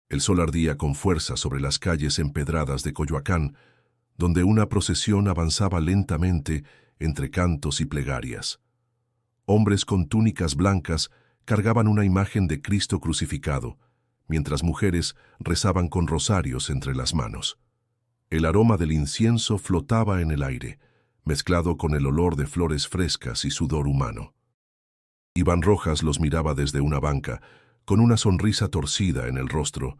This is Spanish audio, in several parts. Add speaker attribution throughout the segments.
Speaker 1: El sol ardía con fuerza sobre las calles empedradas de Coyoacán, donde una procesión avanzaba lentamente entre cantos y plegarias. Hombres con túnicas blancas cargaban una imagen de Cristo crucificado, mientras mujeres rezaban con rosarios entre las manos. El aroma del incienso flotaba en el aire, mezclado con el olor de flores frescas y sudor humano. Iván Rojas los miraba desde una banca, con una sonrisa torcida en el rostro.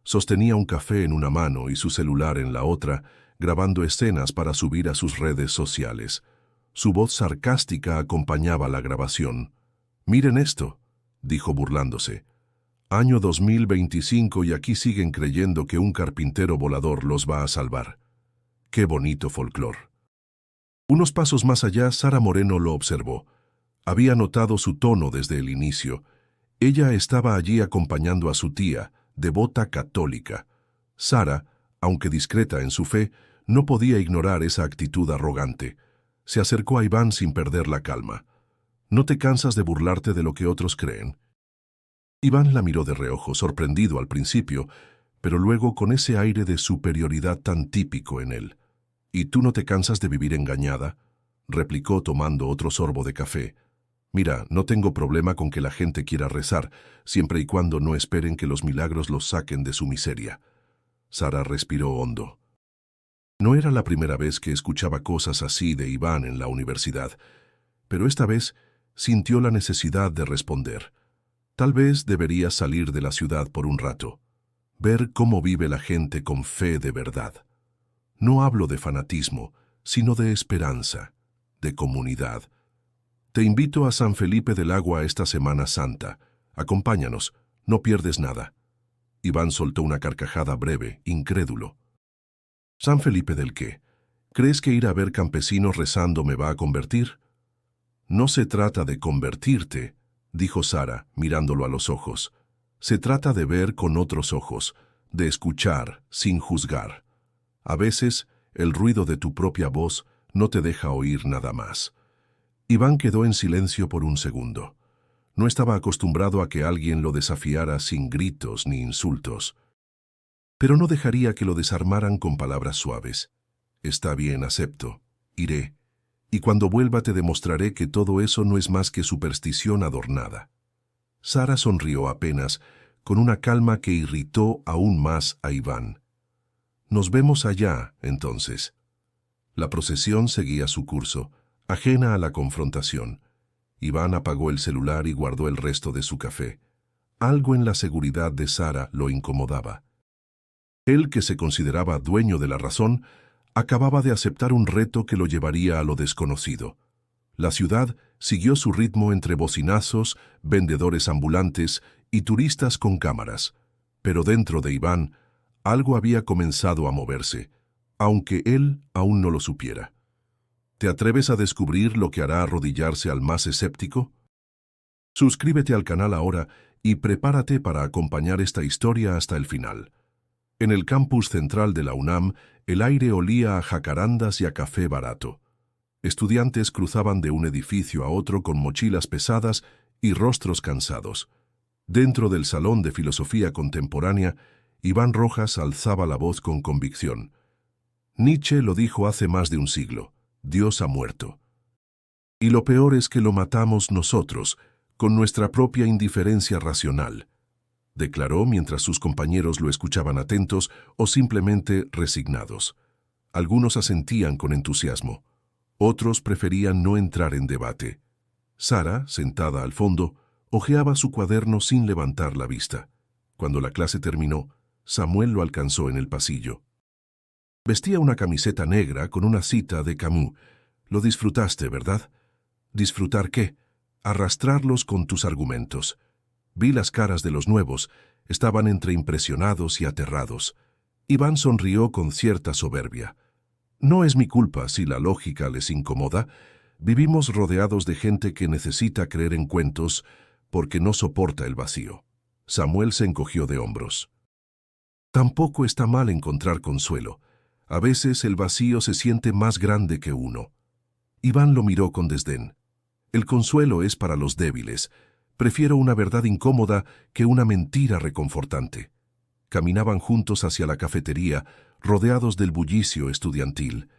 Speaker 1: Sostenía un café en una mano y su celular en la otra, grabando escenas para subir a sus redes sociales. Su voz sarcástica acompañaba la grabación. «Miren esto», dijo burlándose. «Año 2025 y aquí siguen creyendo que un carpintero volador los va a salvar. ¡Qué bonito folclor!». Unos pasos más allá, Sara Moreno lo observó. Había notado su tono desde el inicio. Ella estaba allí acompañando a su tía, devota católica. Sara, aunque discreta en su fe, no podía ignorar esa actitud arrogante. Se acercó a Iván sin perder la calma. «¿No te cansas de burlarte de lo que otros creen?». Iván la miró de reojo, sorprendido al principio, pero luego con ese aire de superioridad tan típico en él. «¿Y tú no te cansas de vivir engañada?», replicó tomando otro sorbo de café. «Mira, no tengo problema con que la gente quiera rezar, siempre y cuando no esperen que los milagros los saquen de su miseria». Sara respiró hondo. No era la primera vez que escuchaba cosas así de Iván en la universidad, pero esta vez sintió la necesidad de responder. Tal vez debería salir de la ciudad por un rato, ver cómo vive la gente con fe de verdad. No hablo de fanatismo, sino de esperanza, de comunidad. «Te invito a San Felipe del Agua esta Semana Santa. Acompáñanos, no pierdes nada». Iván soltó una carcajada breve, incrédulo. «¿San Felipe del qué? ¿Crees que ir a ver campesinos rezando me va a convertir?». «No se trata de convertirte», dijo Sara, mirándolo a los ojos. «Se trata de ver con otros ojos, de escuchar sin juzgar. A veces, el ruido de tu propia voz no te deja oír nada más». Iván quedó en silencio por un segundo. No estaba acostumbrado a que alguien lo desafiara sin gritos ni insultos. Pero no dejaría que lo desarmaran con palabras suaves. «Está bien, acepto. Iré. Y cuando vuelva te demostraré que todo eso no es más que superstición adornada». Sara sonrió apenas, con una calma que irritó aún más a Iván. «Nos vemos allá, entonces». La procesión seguía su curso, ajena a la confrontación. Iván apagó el celular y guardó el resto de su café. Algo en la seguridad de Sara lo incomodaba. Él, que se consideraba dueño de la razón, acababa de aceptar un reto que lo llevaría a lo desconocido. La ciudad siguió su ritmo entre bocinazos, vendedores ambulantes y turistas con cámaras. Pero dentro de Iván, algo había comenzado a moverse, aunque él aún no lo supiera. ¿Te atreves a descubrir lo que hará arrodillarse al más escéptico? Suscríbete al canal ahora y prepárate para acompañar esta historia hasta el final. En el campus central de la UNAM, el aire olía a jacarandas y a café barato. Estudiantes cruzaban de un edificio a otro con mochilas pesadas y rostros cansados. Dentro del salón de filosofía contemporánea, Iván Rojas alzaba la voz con convicción. Nietzsche lo dijo hace más de un siglo: Dios ha muerto. Y lo peor es que lo matamos nosotros, con nuestra propia indiferencia racional, declaró mientras sus compañeros lo escuchaban atentos o simplemente resignados. Algunos asentían con entusiasmo. Otros preferían no entrar en debate. Sara, sentada al fondo, hojeaba su cuaderno sin levantar la vista. Cuando la clase terminó, Samuel lo alcanzó en el pasillo. Vestía una camiseta negra con una cita de Camus. Lo disfrutaste, ¿verdad? ¿Disfrutar qué? Arrastrarlos con tus argumentos. Vi las caras de los nuevos. Estaban entre impresionados y aterrados. Iván sonrió con cierta soberbia. No es mi culpa si la lógica les incomoda. Vivimos rodeados de gente que necesita creer en cuentos porque no soporta el vacío. Samuel se encogió de hombros. Tampoco está mal encontrar consuelo. A veces el vacío se siente más grande que uno. Iván lo miró con desdén. El consuelo es para los débiles. Prefiero una verdad incómoda que una mentira reconfortante. Caminaban juntos hacia la cafetería, rodeados del bullicio estudiantil.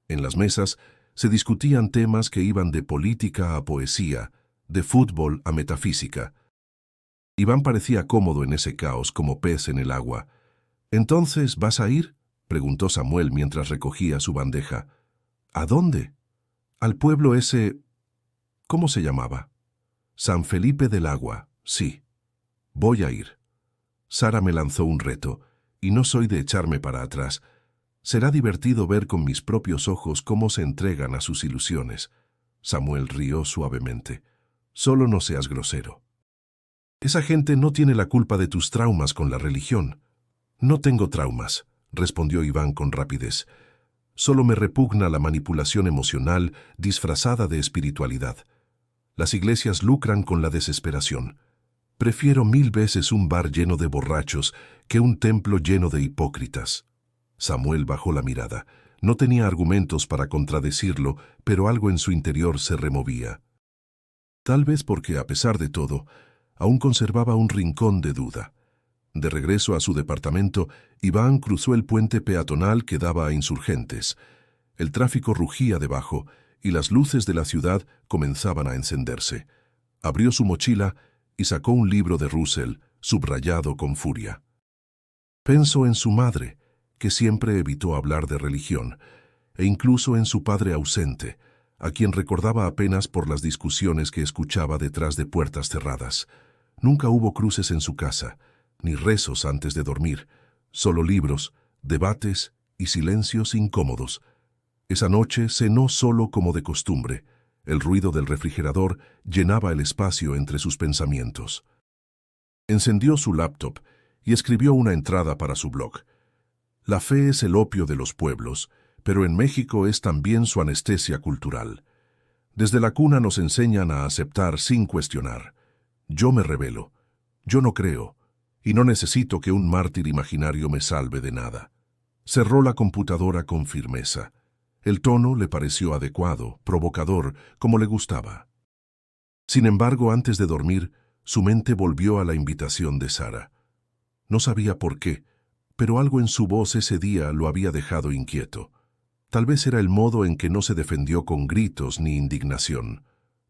Speaker 1: En las mesas se discutían temas que iban de política a poesía, de fútbol a metafísica. Iván parecía cómodo en ese caos como pez en el agua. «¿Entonces vas a ir?», preguntó Samuel mientras recogía su bandeja. «¿A dónde?». «Al pueblo ese... ¿Cómo se llamaba?». «San Felipe del Agua, sí. Voy a ir». Sara me lanzó un reto, y no soy de echarme para atrás. Será divertido ver con mis propios ojos cómo se entregan a sus ilusiones. Samuel rió suavemente. «Solo no seas grosero». «Esa gente no tiene la culpa de tus traumas con la religión». «No tengo traumas», respondió Iván con rapidez. «Solo me repugna la manipulación emocional disfrazada de espiritualidad. Las iglesias lucran con la desesperación. Prefiero 1000 veces un bar lleno de borrachos que un templo lleno de hipócritas». Samuel bajó la mirada. No tenía argumentos para contradecirlo, pero algo en su interior se removía. Tal vez porque, a pesar de todo, aún conservaba un rincón de duda. De regreso a su departamento, Iván cruzó el puente peatonal que daba a Insurgentes. El tráfico rugía debajo y las luces de la ciudad comenzaban a encenderse. Abrió su mochila y sacó un libro de Russell, subrayado con furia. Pensó en su madre, que siempre evitó hablar de religión, e incluso en su padre ausente, a quien recordaba apenas por las discusiones que escuchaba detrás de puertas cerradas. Nunca hubo cruces en su casa, ni rezos antes de dormir, solo libros, debates y silencios incómodos. Esa noche cenó solo como de costumbre. El ruido del refrigerador llenaba el espacio entre sus pensamientos. Encendió su laptop y escribió una entrada para su blog. «La fe es el opio de los pueblos, pero en México es también su anestesia cultural. Desde la cuna nos enseñan a aceptar sin cuestionar. Yo me rebelo. Yo no creo, y no necesito que un mártir imaginario me salve de nada». Cerró la computadora con firmeza. El tono le pareció adecuado, provocador, como le gustaba. Sin embargo, antes de dormir, su mente volvió a la invitación de Sara. No sabía por qué, pero algo en su voz ese día lo había dejado inquieto. Tal vez era el modo en que no se defendió con gritos ni indignación.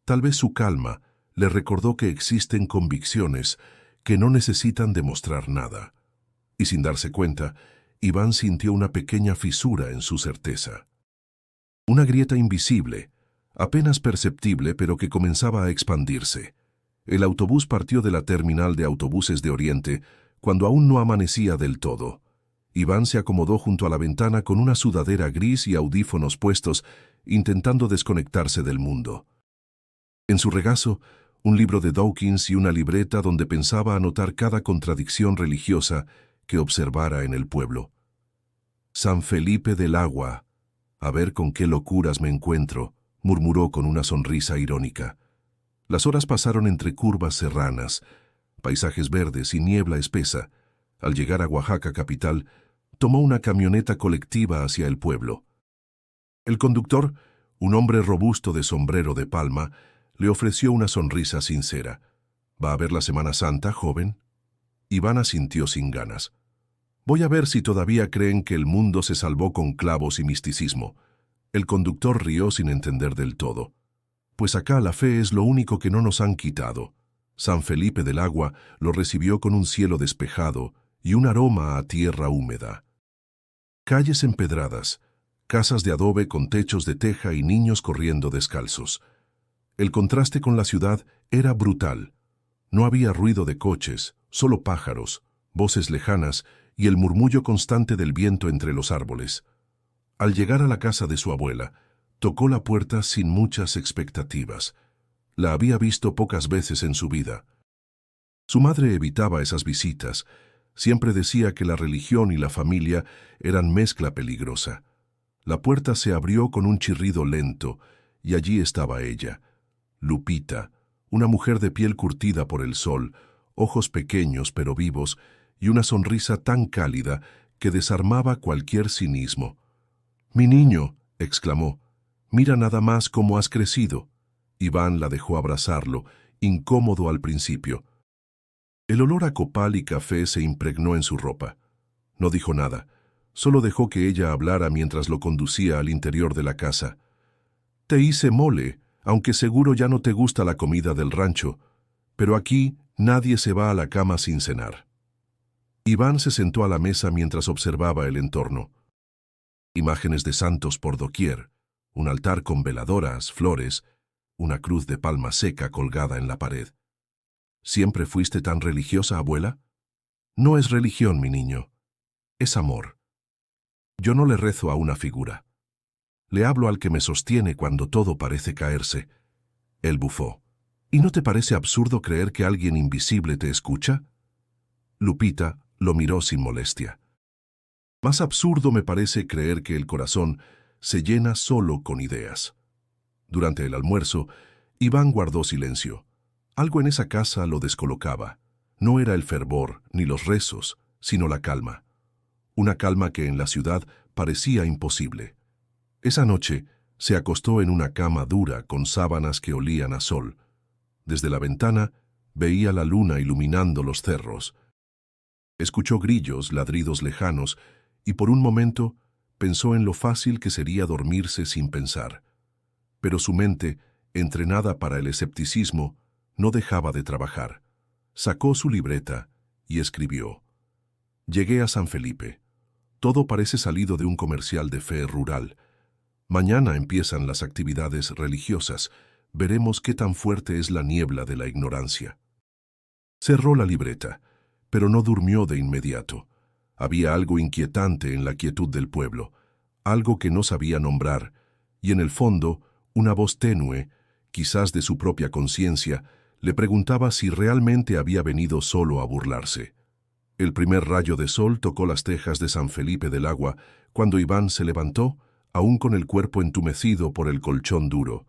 Speaker 1: Tal vez su calma le recordó que existen convicciones que no necesitan demostrar nada. Y sin darse cuenta, Iván sintió una pequeña fisura en su certeza. Una grieta invisible, apenas perceptible, pero que comenzaba a expandirse. El autobús partió de la terminal de autobuses de Oriente cuando aún no amanecía del todo. Iván se acomodó junto a la ventana con una sudadera gris y audífonos puestos, intentando desconectarse del mundo. En su regazo, un libro de Dawkins y una libreta donde pensaba anotar cada contradicción religiosa que observara en el pueblo. «San Felipe del Agua, a ver con qué locuras me encuentro», murmuró con una sonrisa irónica. Las horas pasaron entre curvas serranas, paisajes verdes y niebla espesa. Al llegar a Oaxaca capital, tomó una camioneta colectiva hacia el pueblo. El conductor, un hombre robusto de sombrero de palma, le ofreció una sonrisa sincera. «¿Va a ver la Semana Santa, joven?». Iván asintió sin ganas. «Voy a ver si todavía creen que el mundo se salvó con clavos y misticismo». El conductor rió sin entender del todo. «Pues acá la fe es lo único que no nos han quitado». San Felipe del Agua lo recibió con un cielo despejado y un aroma a tierra húmeda. Calles empedradas, casas de adobe con techos de teja y niños corriendo descalzos. El contraste con la ciudad era brutal. No había ruido de coches, solo pájaros, voces lejanas y el murmullo constante del viento entre los árboles. Al llegar a la casa de su abuela, tocó la puerta sin muchas expectativas. La había visto pocas veces en su vida. Su madre evitaba esas visitas. Siempre decía que la religión y la familia eran mezcla peligrosa. La puerta se abrió con un chirrido lento, y allí estaba ella, Lupita, una mujer de piel curtida por el sol, ojos pequeños pero vivos, y una sonrisa tan cálida que desarmaba cualquier cinismo. «Mi niño», exclamó, «mira nada más cómo has crecido». Iván la dejó abrazarlo, incómodo al principio. El olor a copal y café se impregnó en su ropa. No dijo nada, solo dejó que ella hablara mientras lo conducía al interior de la casa. Te hice mole, aunque seguro ya no te gusta la comida del rancho, pero aquí nadie se va a la cama sin cenar. Iván se sentó a la mesa mientras observaba el entorno. Imágenes de santos por doquier, un altar con veladoras, flores, una cruz de palma seca colgada en la pared. ¿Siempre fuiste tan religiosa, abuela? No es religión, mi niño. Es amor. Yo no le rezo a una figura. Le hablo al que me sostiene cuando todo parece caerse. Él bufó. ¿Y no te parece absurdo creer que alguien invisible te escucha? Lupita lo miró sin molestia. Más absurdo me parece creer que el corazón se llena solo con ideas. Durante el almuerzo, Iván guardó silencio. Algo en esa casa lo descolocaba. No era el fervor ni los rezos, sino la calma. Una calma que en la ciudad parecía imposible. Esa noche se acostó en una cama dura con sábanas que olían a sol. Desde la ventana veía la luna iluminando los cerros. Escuchó grillos, ladridos lejanos, y por un momento pensó en lo fácil que sería dormirse sin pensar. Pero su mente, entrenada para el escepticismo, no dejaba de trabajar. Sacó su libreta y escribió. Llegué a San Felipe. Todo parece salido de un comercial de fe rural. Mañana empiezan las actividades religiosas. Veremos qué tan fuerte es la niebla de la ignorancia. Cerró la libreta, pero no durmió de inmediato. Había algo inquietante en la quietud del pueblo, algo que no sabía nombrar, y en el fondo, una voz tenue, quizás de su propia conciencia, le preguntaba si realmente había venido solo a burlarse. El primer rayo de sol tocó las tejas de San Felipe del Agua cuando Iván se levantó, aún con el cuerpo entumecido por el colchón duro.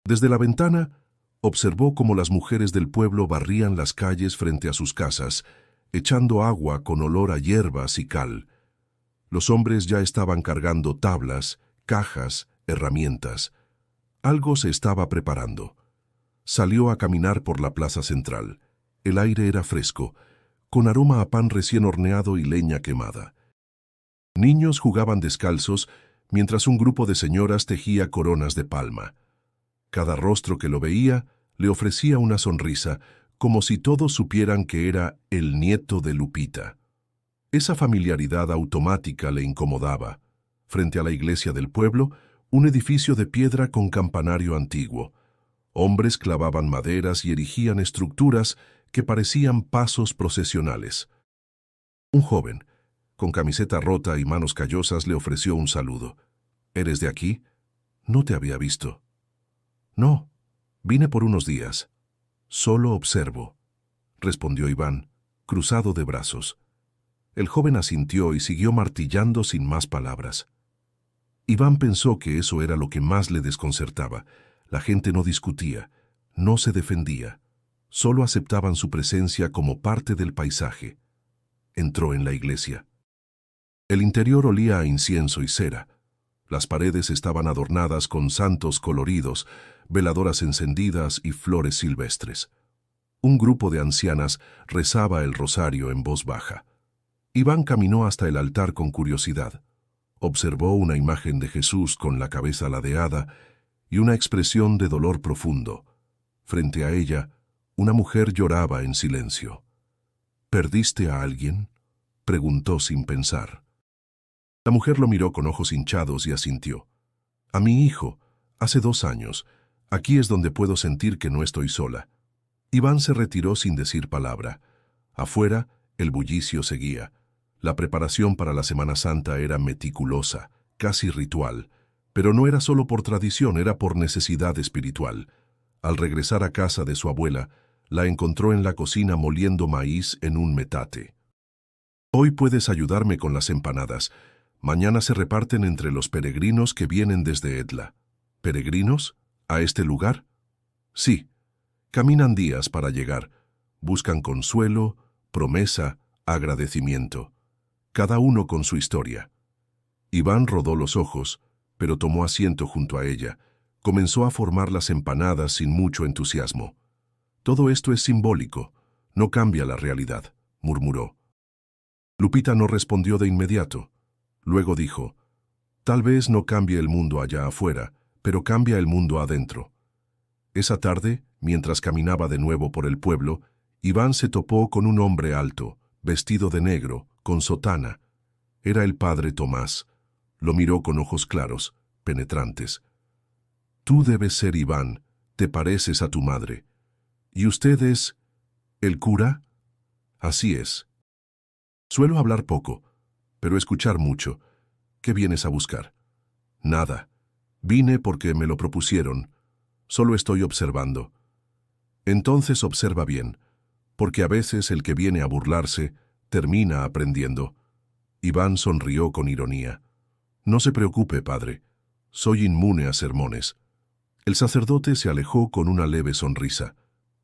Speaker 1: Desde la ventana, observó cómo las mujeres del pueblo barrían las calles frente a sus casas, echando agua con olor a hierbas y cal. Los hombres ya estaban cargando tablas, cajas, herramientas. Algo se estaba preparando. Salió a caminar por la plaza central. El aire era fresco, con aroma a pan recién horneado y leña quemada. Niños jugaban descalzos, mientras un grupo de señoras tejía coronas de palma. Cada rostro que lo veía le ofrecía una sonrisa, como si todos supieran que era el nieto de Lupita. Esa familiaridad automática le incomodaba. Frente a la iglesia del pueblo, un edificio de piedra con campanario antiguo. Hombres clavaban maderas y erigían estructuras que parecían pasos procesionales. Un joven, con camiseta rota y manos callosas, le ofreció un saludo. ¿Eres de aquí? No te había visto. No, vine por unos días. Solo observo, respondió Iván, cruzado de brazos. El joven asintió y siguió martillando sin más palabras. Iván pensó que eso era lo que más le desconcertaba. La gente no discutía, no se defendía, solo aceptaban su presencia como parte del paisaje. Entró en la iglesia. El interior olía a incienso y cera. Las paredes estaban adornadas con santos coloridos, veladoras encendidas y flores silvestres. Un grupo de ancianas rezaba el rosario en voz baja. Iván caminó hasta el altar con curiosidad. Observó una imagen de Jesús con la cabeza ladeada y una expresión de dolor profundo. Frente a ella, una mujer lloraba en silencio. ¿Perdiste a alguien?, preguntó sin pensar. La mujer lo miró con ojos hinchados y asintió. A mi hijo, hace 2 años. Aquí es donde puedo sentir que no estoy sola. Iván se retiró sin decir palabra. Afuera, el bullicio seguía. La preparación para la Semana Santa era meticulosa, casi ritual, pero no era solo por tradición, era por necesidad espiritual. Al regresar a casa de su abuela, la encontró en la cocina moliendo maíz en un metate. Hoy puedes ayudarme con las empanadas. Mañana se reparten entre los peregrinos que vienen desde Edla. ¿Peregrinos? ¿A este lugar? Sí. Caminan días para llegar. Buscan consuelo, promesa, agradecimiento. Cada uno con su historia. Iván rodó los ojos, pero tomó asiento junto a ella. Comenzó a formar las empanadas sin mucho entusiasmo. Todo esto es simbólico. No cambia la realidad, murmuró. Lupita no respondió de inmediato. Luego dijo, tal vez no cambie el mundo allá afuera, pero cambia el mundo adentro. Esa tarde, mientras caminaba de nuevo por el pueblo, Iván se topó con un hombre alto, vestido de negro, con sotana. Era el padre Tomás. Lo miró con ojos claros, penetrantes. Tú debes ser Iván, te pareces a tu madre. ¿Y usted es el cura? Así es. Suelo hablar poco, pero escuchar mucho. ¿Qué vienes a buscar? Nada. Vine porque me lo propusieron. Solo estoy observando. Entonces observa bien, porque a veces el que viene a burlarse termina aprendiendo. Iván sonrió con ironía. No se preocupe, padre. Soy inmune a sermones. El sacerdote se alejó con una leve sonrisa.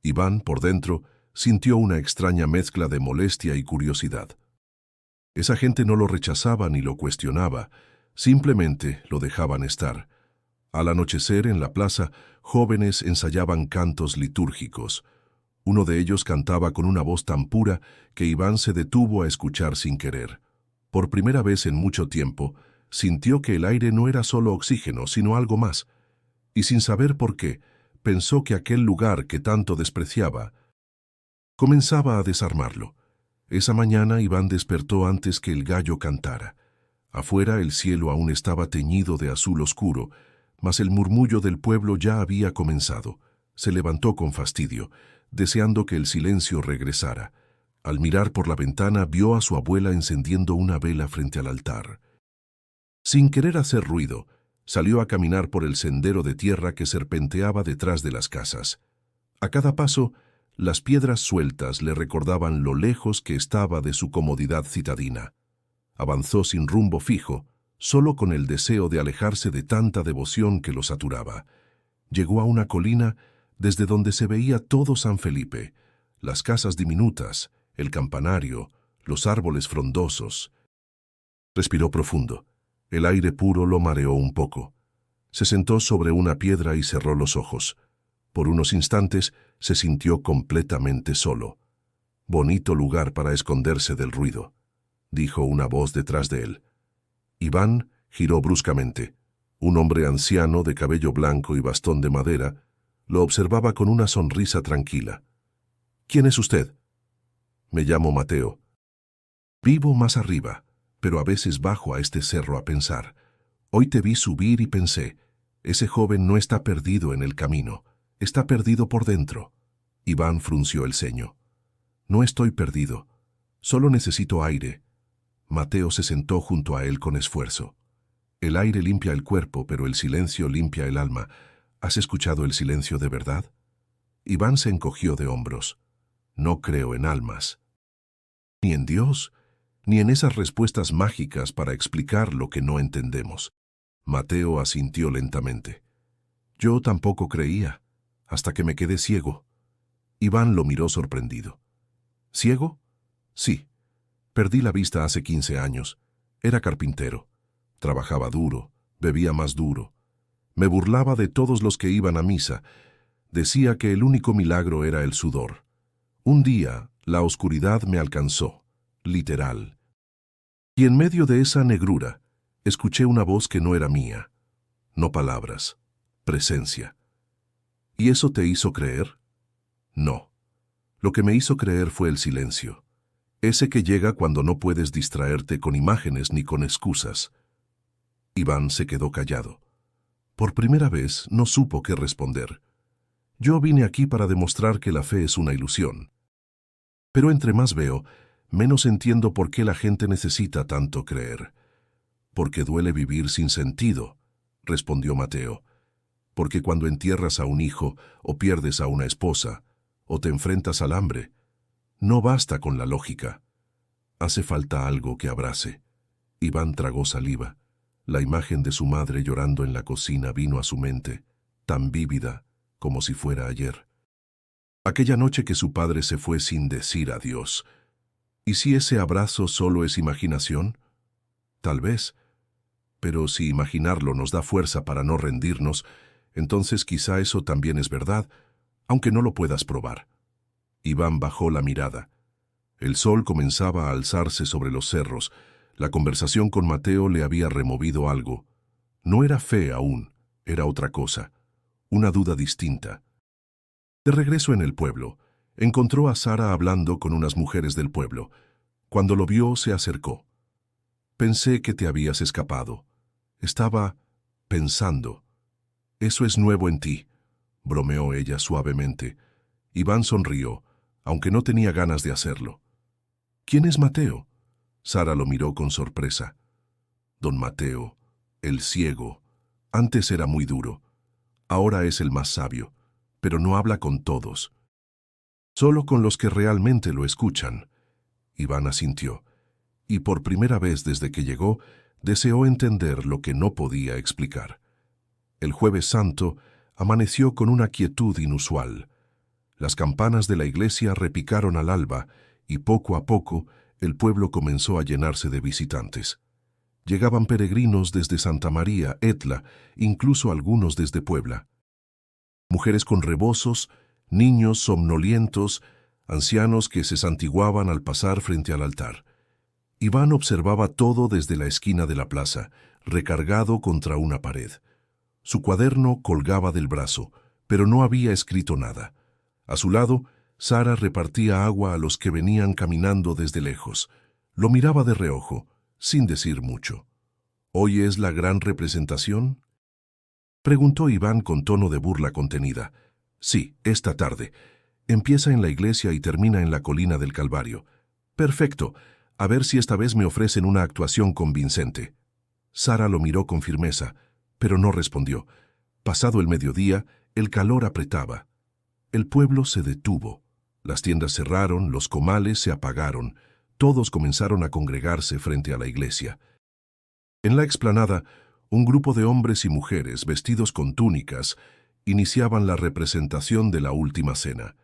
Speaker 1: Iván, por dentro, sintió una extraña mezcla de molestia y curiosidad. Esa gente no lo rechazaba ni lo cuestionaba, simplemente lo dejaban estar. Al anochecer en la plaza, jóvenes ensayaban cantos litúrgicos. Uno de ellos cantaba con una voz tan pura que Iván se detuvo a escuchar sin querer. Por primera vez en mucho tiempo, sintió que el aire no era solo oxígeno, sino algo más. Y sin saber por qué, pensó que aquel lugar que tanto despreciaba comenzaba a desarmarlo. Esa mañana Iván despertó antes que el gallo cantara. Afuera el cielo aún estaba teñido de azul oscuro, mas el murmullo del pueblo ya había comenzado. Se levantó con fastidio, deseando que el silencio regresara. Al mirar por la ventana vio a su abuela encendiendo una vela frente al altar. Sin querer hacer ruido, salió a caminar por el sendero de tierra que serpenteaba detrás de las casas. A cada paso, las piedras sueltas le recordaban lo lejos que estaba de su comodidad citadina. Avanzó sin rumbo fijo, solo con el deseo de alejarse de tanta devoción que lo saturaba. Llegó a una colina desde donde se veía todo San Felipe, las casas diminutas, el campanario, los árboles frondosos. Respiró profundo. El aire puro lo mareó un poco. Se sentó sobre una piedra y cerró los ojos. Por unos instantes se sintió completamente solo. Bonito lugar para esconderse del ruido, dijo una voz detrás de él. Iván giró bruscamente. Un hombre anciano de cabello blanco y bastón de madera lo observaba con una sonrisa tranquila. ¿Quién es usted? Me llamo Mateo. Vivo más arriba, pero a veces bajo a este cerro a pensar. Hoy te vi subir y pensé, ese joven no está perdido en el camino, está perdido por dentro. Iván frunció el ceño. No estoy perdido, solo necesito aire. Mateo se sentó junto a él con esfuerzo. El aire limpia el cuerpo, pero el silencio limpia el alma. ¿Has escuchado el silencio de verdad? Iván se encogió de hombros. No creo en almas. Ni en Dios, ni en esas respuestas mágicas para explicar lo que no entendemos. Mateo asintió lentamente. Yo tampoco creía, hasta que me quedé ciego. Iván lo miró sorprendido. ¿Ciego? Sí. Perdí la vista hace 15 años. Era carpintero. Trabajaba duro, bebía más duro. Me burlaba de todos los que iban a misa. Decía que el único milagro era el sudor. Un día, la oscuridad me alcanzó, literal. Y en medio de esa negrura, escuché una voz que no era mía. No palabras, presencia. ¿Y eso te hizo creer? No. Lo que me hizo creer fue el silencio. Ese que llega cuando no puedes distraerte con imágenes ni con excusas. Iván se quedó callado. Por primera vez no supo qué responder. Yo vine aquí para demostrar que la fe es una ilusión. Pero entre más veo, menos entiendo por qué la gente necesita tanto creer. Porque duele vivir sin sentido, respondió Mateo. Porque cuando entierras a un hijo, o pierdes a una esposa, o te enfrentas al hambre, no basta con la lógica. Hace falta algo que abrace. Iván tragó saliva. La imagen de su madre llorando en la cocina vino a su mente, tan vívida como si fuera ayer. Aquella noche que su padre se fue sin decir adiós. ¿Y si ese abrazo solo es imaginación? Tal vez. Pero si imaginarlo nos da fuerza para no rendirnos, entonces quizá eso también es verdad, aunque no lo puedas probar. Iván bajó la mirada. El sol comenzaba a alzarse sobre los cerros. La conversación con Mateo le había removido algo. No era fe aún, era otra cosa, una duda distinta. De regreso en el pueblo, encontró a Sara hablando con unas mujeres del pueblo. Cuando lo vio, se acercó. Pensé que te habías escapado. Estaba pensando. Eso es nuevo en ti, bromeó ella suavemente. Iván sonrió, aunque no tenía ganas de hacerlo. ¿Quién es Mateo? Sara lo miró con sorpresa. Don Mateo, el ciego. Antes era muy duro. Ahora es el más sabio, pero no habla con todos. Solo con los que realmente lo escuchan. Iván asintió, y por primera vez desde que llegó, deseó entender lo que no podía explicar. El Jueves Santo amaneció con una quietud inusual. Las campanas de la iglesia repicaron al alba, y poco a poco el pueblo comenzó a llenarse de visitantes. Llegaban peregrinos desde Santa María, Etla, incluso algunos desde Puebla. Mujeres con rebozos, niños somnolientos, ancianos que se santiguaban al pasar frente al altar. Iván observaba todo desde la esquina de la plaza, recargado contra una pared. Su cuaderno colgaba del brazo, pero no había escrito nada. A su lado, Sara repartía agua a los que venían caminando desde lejos. Lo miraba de reojo, sin decir mucho. ¿Hoy es la gran representación? Preguntó Iván con tono de burla contenida. Sí, esta tarde. Empieza en la iglesia y termina en la colina del Calvario. Perfecto. A ver si esta vez me ofrecen una actuación convincente. Sara lo miró con firmeza, pero no respondió. Pasado el mediodía, el calor apretaba. El pueblo se detuvo. Las tiendas cerraron, los comales se apagaron. Todos comenzaron a congregarse frente a la iglesia. En la explanada, un grupo de hombres y mujeres vestidos con túnicas iniciaban la representación de la última cena.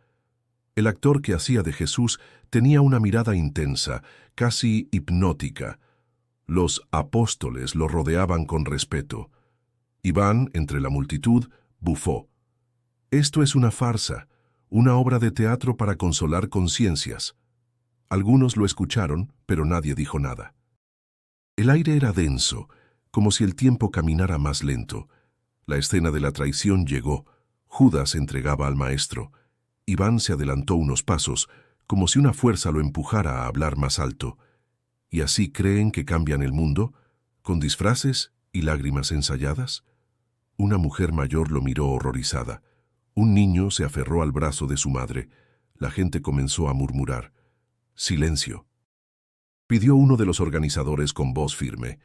Speaker 1: El actor que hacía de Jesús tenía una mirada intensa, casi hipnótica. Los apóstoles lo rodeaban con respeto. Iván, entre la multitud, bufó. Esto es una farsa, una obra de teatro para consolar conciencias. Algunos lo escucharon, pero nadie dijo nada. El aire era denso, como si el tiempo caminara más lento. La escena de la traición llegó. Judas entregaba al maestro. Iván se adelantó unos pasos, como si una fuerza lo empujara a hablar más alto. ¿Y así creen que cambian el mundo? ¿Con disfraces y lágrimas ensayadas? Una mujer mayor lo miró horrorizada. Un niño se aferró al brazo de su madre. La gente comenzó a murmurar. Silencio. Pidió uno de los organizadores con voz firme,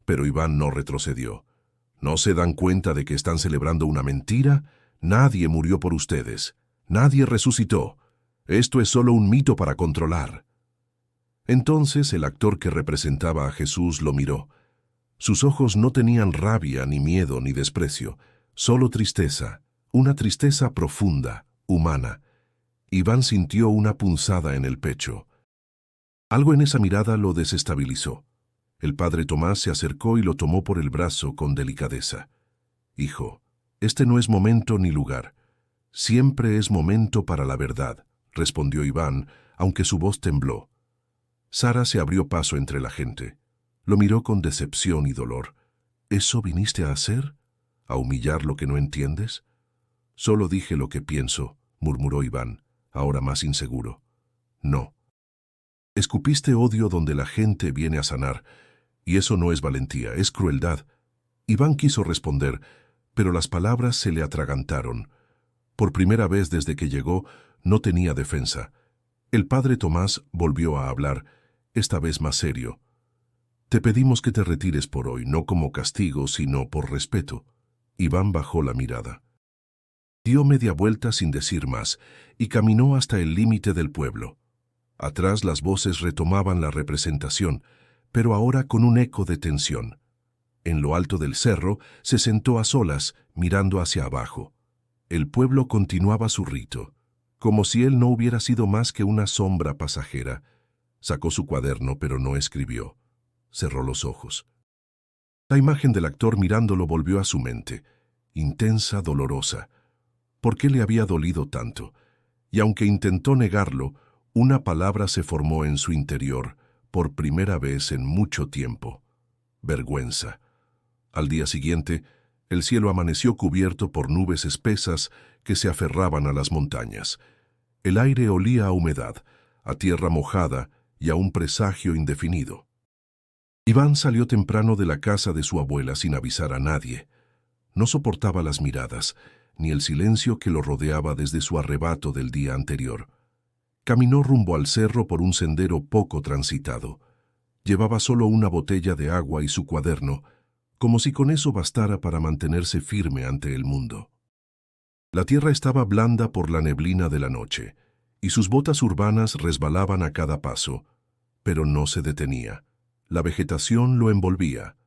Speaker 1: pero Iván no retrocedió. ¿No se dan cuenta de que están celebrando una mentira? Nadie murió por ustedes. Nadie resucitó. Esto es solo un mito para controlar. Entonces el actor que representaba a Jesús lo miró. Sus ojos no tenían rabia, ni miedo, ni desprecio, solo tristeza, una tristeza profunda, humana. Iván sintió una punzada en el pecho. Algo en esa mirada lo desestabilizó. El padre Tomás se acercó y lo tomó por el brazo con delicadeza. Hijo, este no es momento ni lugar. Siempre es momento para la verdad, respondió Iván, aunque su voz tembló. Sara se abrió paso entre la gente. Lo miró con decepción y dolor. ¿Eso viniste a hacer? ¿A humillar lo que no entiendes? Solo dije lo que pienso, murmuró Iván, ahora más inseguro. No. Escupiste odio donde la gente viene a sanar, y eso no es valentía, es crueldad. Iván quiso responder, pero las palabras se le atragantaron. Por primera vez desde que llegó, no tenía defensa. El padre Tomás volvió a hablar, esta vez más serio. Te pedimos que te retires por hoy, no como castigo, sino por respeto. Iván bajó la mirada. Dio media vuelta sin decir más, y caminó hasta el límite del pueblo. Atrás las voces retomaban la representación, pero ahora con un eco de tensión. En lo alto del cerro se sentó a solas, mirando hacia abajo. El pueblo continuaba su rito, como si él no hubiera sido más que una sombra pasajera. Sacó su cuaderno, pero no escribió. Cerró los ojos. La imagen del actor mirándolo volvió a su mente, intensa, dolorosa. ¿Por qué le había dolido tanto? y aunque intentó negarlo, una palabra se formó en su interior, por primera vez en mucho tiempo: vergüenza. Al día siguiente, el cielo amaneció cubierto por nubes espesas que se aferraban a las montañas. El aire olía a humedad, a tierra mojada y a un presagio indefinido. Iván salió temprano de la casa de su abuela sin avisar a nadie. No soportaba las miradas, ni el silencio que lo rodeaba desde su arrebato del día anterior. Caminó rumbo al cerro por un sendero poco transitado. Llevaba solo una botella de agua y su cuaderno, como si con eso bastara para mantenerse firme ante el mundo. La tierra estaba blanda por la neblina de la noche, y sus botas urbanas resbalaban a cada paso, pero no se detenía. La vegetación lo envolvía: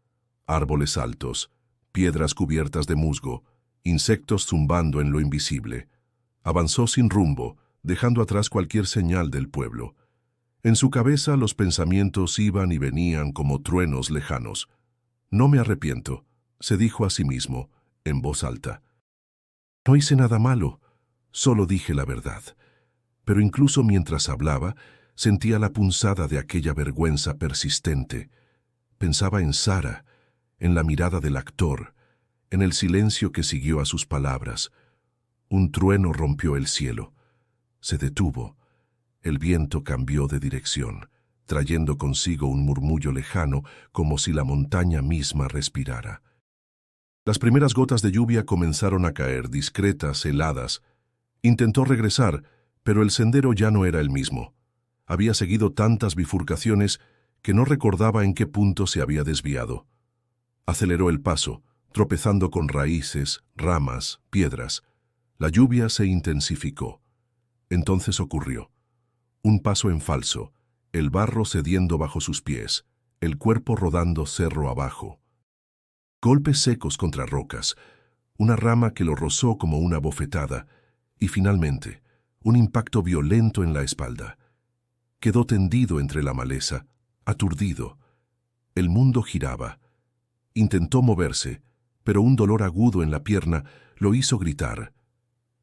Speaker 1: árboles altos, piedras cubiertas de musgo, insectos zumbando en lo invisible. Avanzó sin rumbo, dejando atrás cualquier señal del pueblo. En su cabeza los pensamientos iban y venían como truenos lejanos. «No me arrepiento», se dijo a sí mismo, en voz alta. «No hice nada malo, solo dije la verdad». Pero incluso mientras hablaba, sentía la punzada de aquella vergüenza persistente. Pensaba en Sara, en la mirada del actor, en el silencio que siguió a sus palabras. Un trueno rompió el cielo. Se detuvo. El viento cambió de dirección, trayendo consigo un murmullo lejano, como si la montaña misma respirara. Las primeras gotas de lluvia comenzaron a caer, discretas, heladas. Intentó regresar, pero el sendero ya no era el mismo. Había seguido tantas bifurcaciones que no recordaba en qué punto se había desviado. Aceleró el paso, tropezando con raíces, ramas, piedras. La lluvia se intensificó. Entonces ocurrió. Un paso en falso, el barro cediendo bajo sus pies, el cuerpo rodando cerro abajo. Golpes secos contra rocas, una rama que lo rozó como una bofetada, y finalmente, un impacto violento en la espalda. Quedó tendido entre la maleza, aturdido. El mundo giraba. Intentó moverse, pero un dolor agudo en la pierna lo hizo gritar.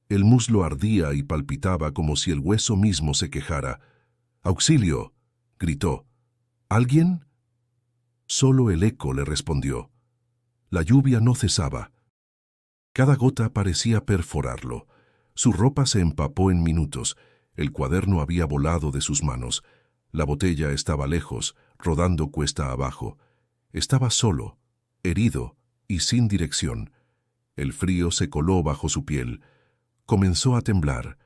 Speaker 1: El muslo ardía y palpitaba como si el hueso mismo se quejara. «¡Auxilio!», gritó. «¿Alguien?». Solo el eco le respondió. La lluvia no cesaba. Cada gota parecía perforarlo. Su ropa se empapó en minutos. El cuaderno había volado de sus manos. La botella estaba lejos, rodando cuesta abajo. Estaba solo, herido y sin dirección. El frío se coló bajo su piel. Comenzó a temblar.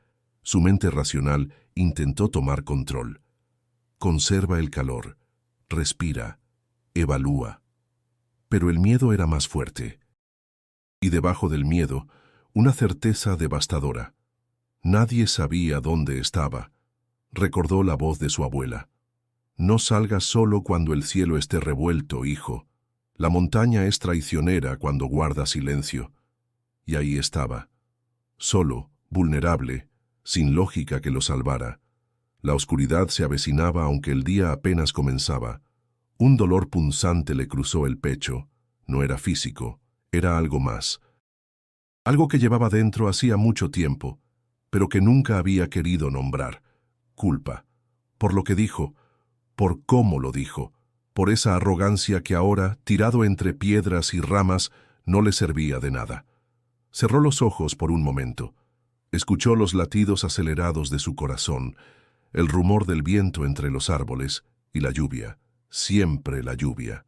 Speaker 1: Su mente racional intentó tomar control. Conserva el calor. Respira. Evalúa. Pero el miedo era más fuerte. Y debajo del miedo, una certeza devastadora. Nadie sabía dónde estaba. Recordó la voz de su abuela. «No salgas solo cuando el cielo esté revuelto, hijo. La montaña es traicionera cuando guarda silencio». Y ahí estaba. Solo, vulnerable, sin lógica que lo salvara. La oscuridad se avecinaba aunque el día apenas comenzaba. Un dolor punzante le cruzó el pecho. No era físico, era algo más. Algo que llevaba dentro hacía mucho tiempo, pero que nunca había querido nombrar. Culpa. Por lo que dijo, por cómo lo dijo, por esa arrogancia que ahora, tirado entre piedras y ramas, no le servía de nada. Cerró los ojos por un momento. Escuchó los latidos acelerados de su corazón, el rumor del viento entre los árboles y la lluvia, siempre la lluvia.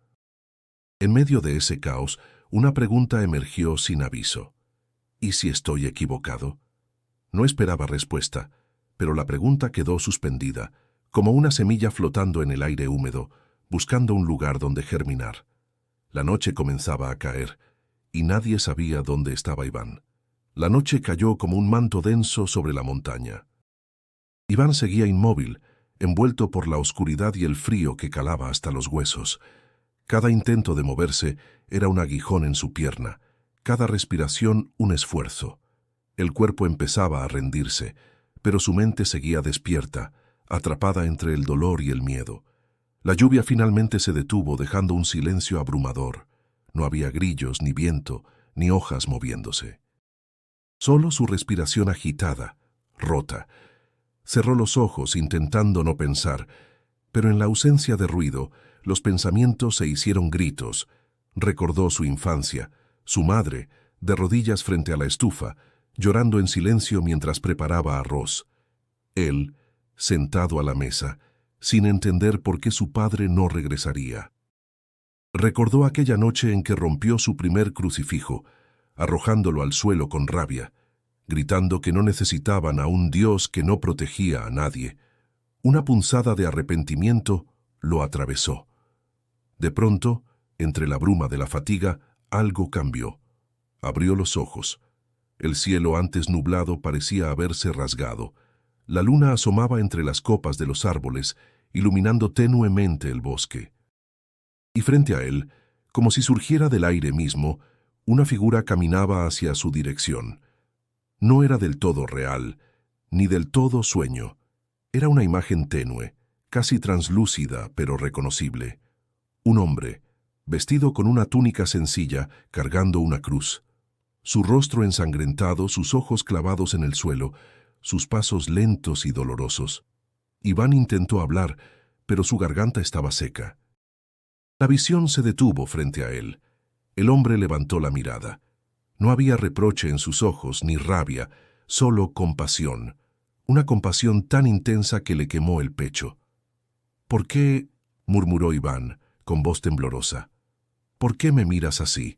Speaker 1: En medio de ese caos, una pregunta emergió sin aviso. ¿Y si estoy equivocado? No esperaba respuesta, pero la pregunta quedó suspendida, como una semilla flotando en el aire húmedo, buscando un lugar donde germinar. La noche comenzaba a caer, y nadie sabía dónde estaba Iván. La noche cayó como un manto denso sobre la montaña. Iván seguía inmóvil, envuelto por la oscuridad y el frío que calaba hasta los huesos. Cada intento de moverse era un aguijón en su pierna, cada respiración un esfuerzo. El cuerpo empezaba a rendirse, pero su mente seguía despierta, atrapada entre el dolor y el miedo. La lluvia finalmente se detuvo, dejando un silencio abrumador. No había grillos, ni viento, ni hojas moviéndose. Solo su respiración agitada, rota. Cerró los ojos intentando no pensar, pero en la ausencia de ruido, los pensamientos se hicieron gritos. Recordó su infancia, su madre, de rodillas frente a la estufa, llorando en silencio mientras preparaba arroz. Él, sentado a la mesa, sin entender por qué su padre no regresaría. Recordó aquella noche en que rompió su primer crucifijo, arrojándolo al suelo con rabia, gritando que no necesitaban a un Dios que no protegía a nadie. Una punzada de arrepentimiento lo atravesó. De pronto, entre la bruma de la fatiga, algo cambió. Abrió los ojos. El cielo antes nublado parecía haberse rasgado. La luna asomaba entre las copas de los árboles, iluminando tenuemente el bosque. Y frente a él, como si surgiera del aire mismo, una figura caminaba hacia su dirección. No era del todo real, ni del todo sueño. Era una imagen tenue, casi translúcida, pero reconocible. Un hombre, vestido con una túnica sencilla, cargando una cruz. Su rostro ensangrentado, sus ojos clavados en el suelo, sus pasos lentos y dolorosos. Iván intentó hablar, pero su garganta estaba seca. La visión se detuvo frente a él. El hombre levantó la mirada. No había reproche en sus ojos ni rabia, solo compasión. Una compasión tan intensa que le quemó el pecho. «¿Por qué?», murmuró Iván, con voz temblorosa. «¿Por qué me miras así?».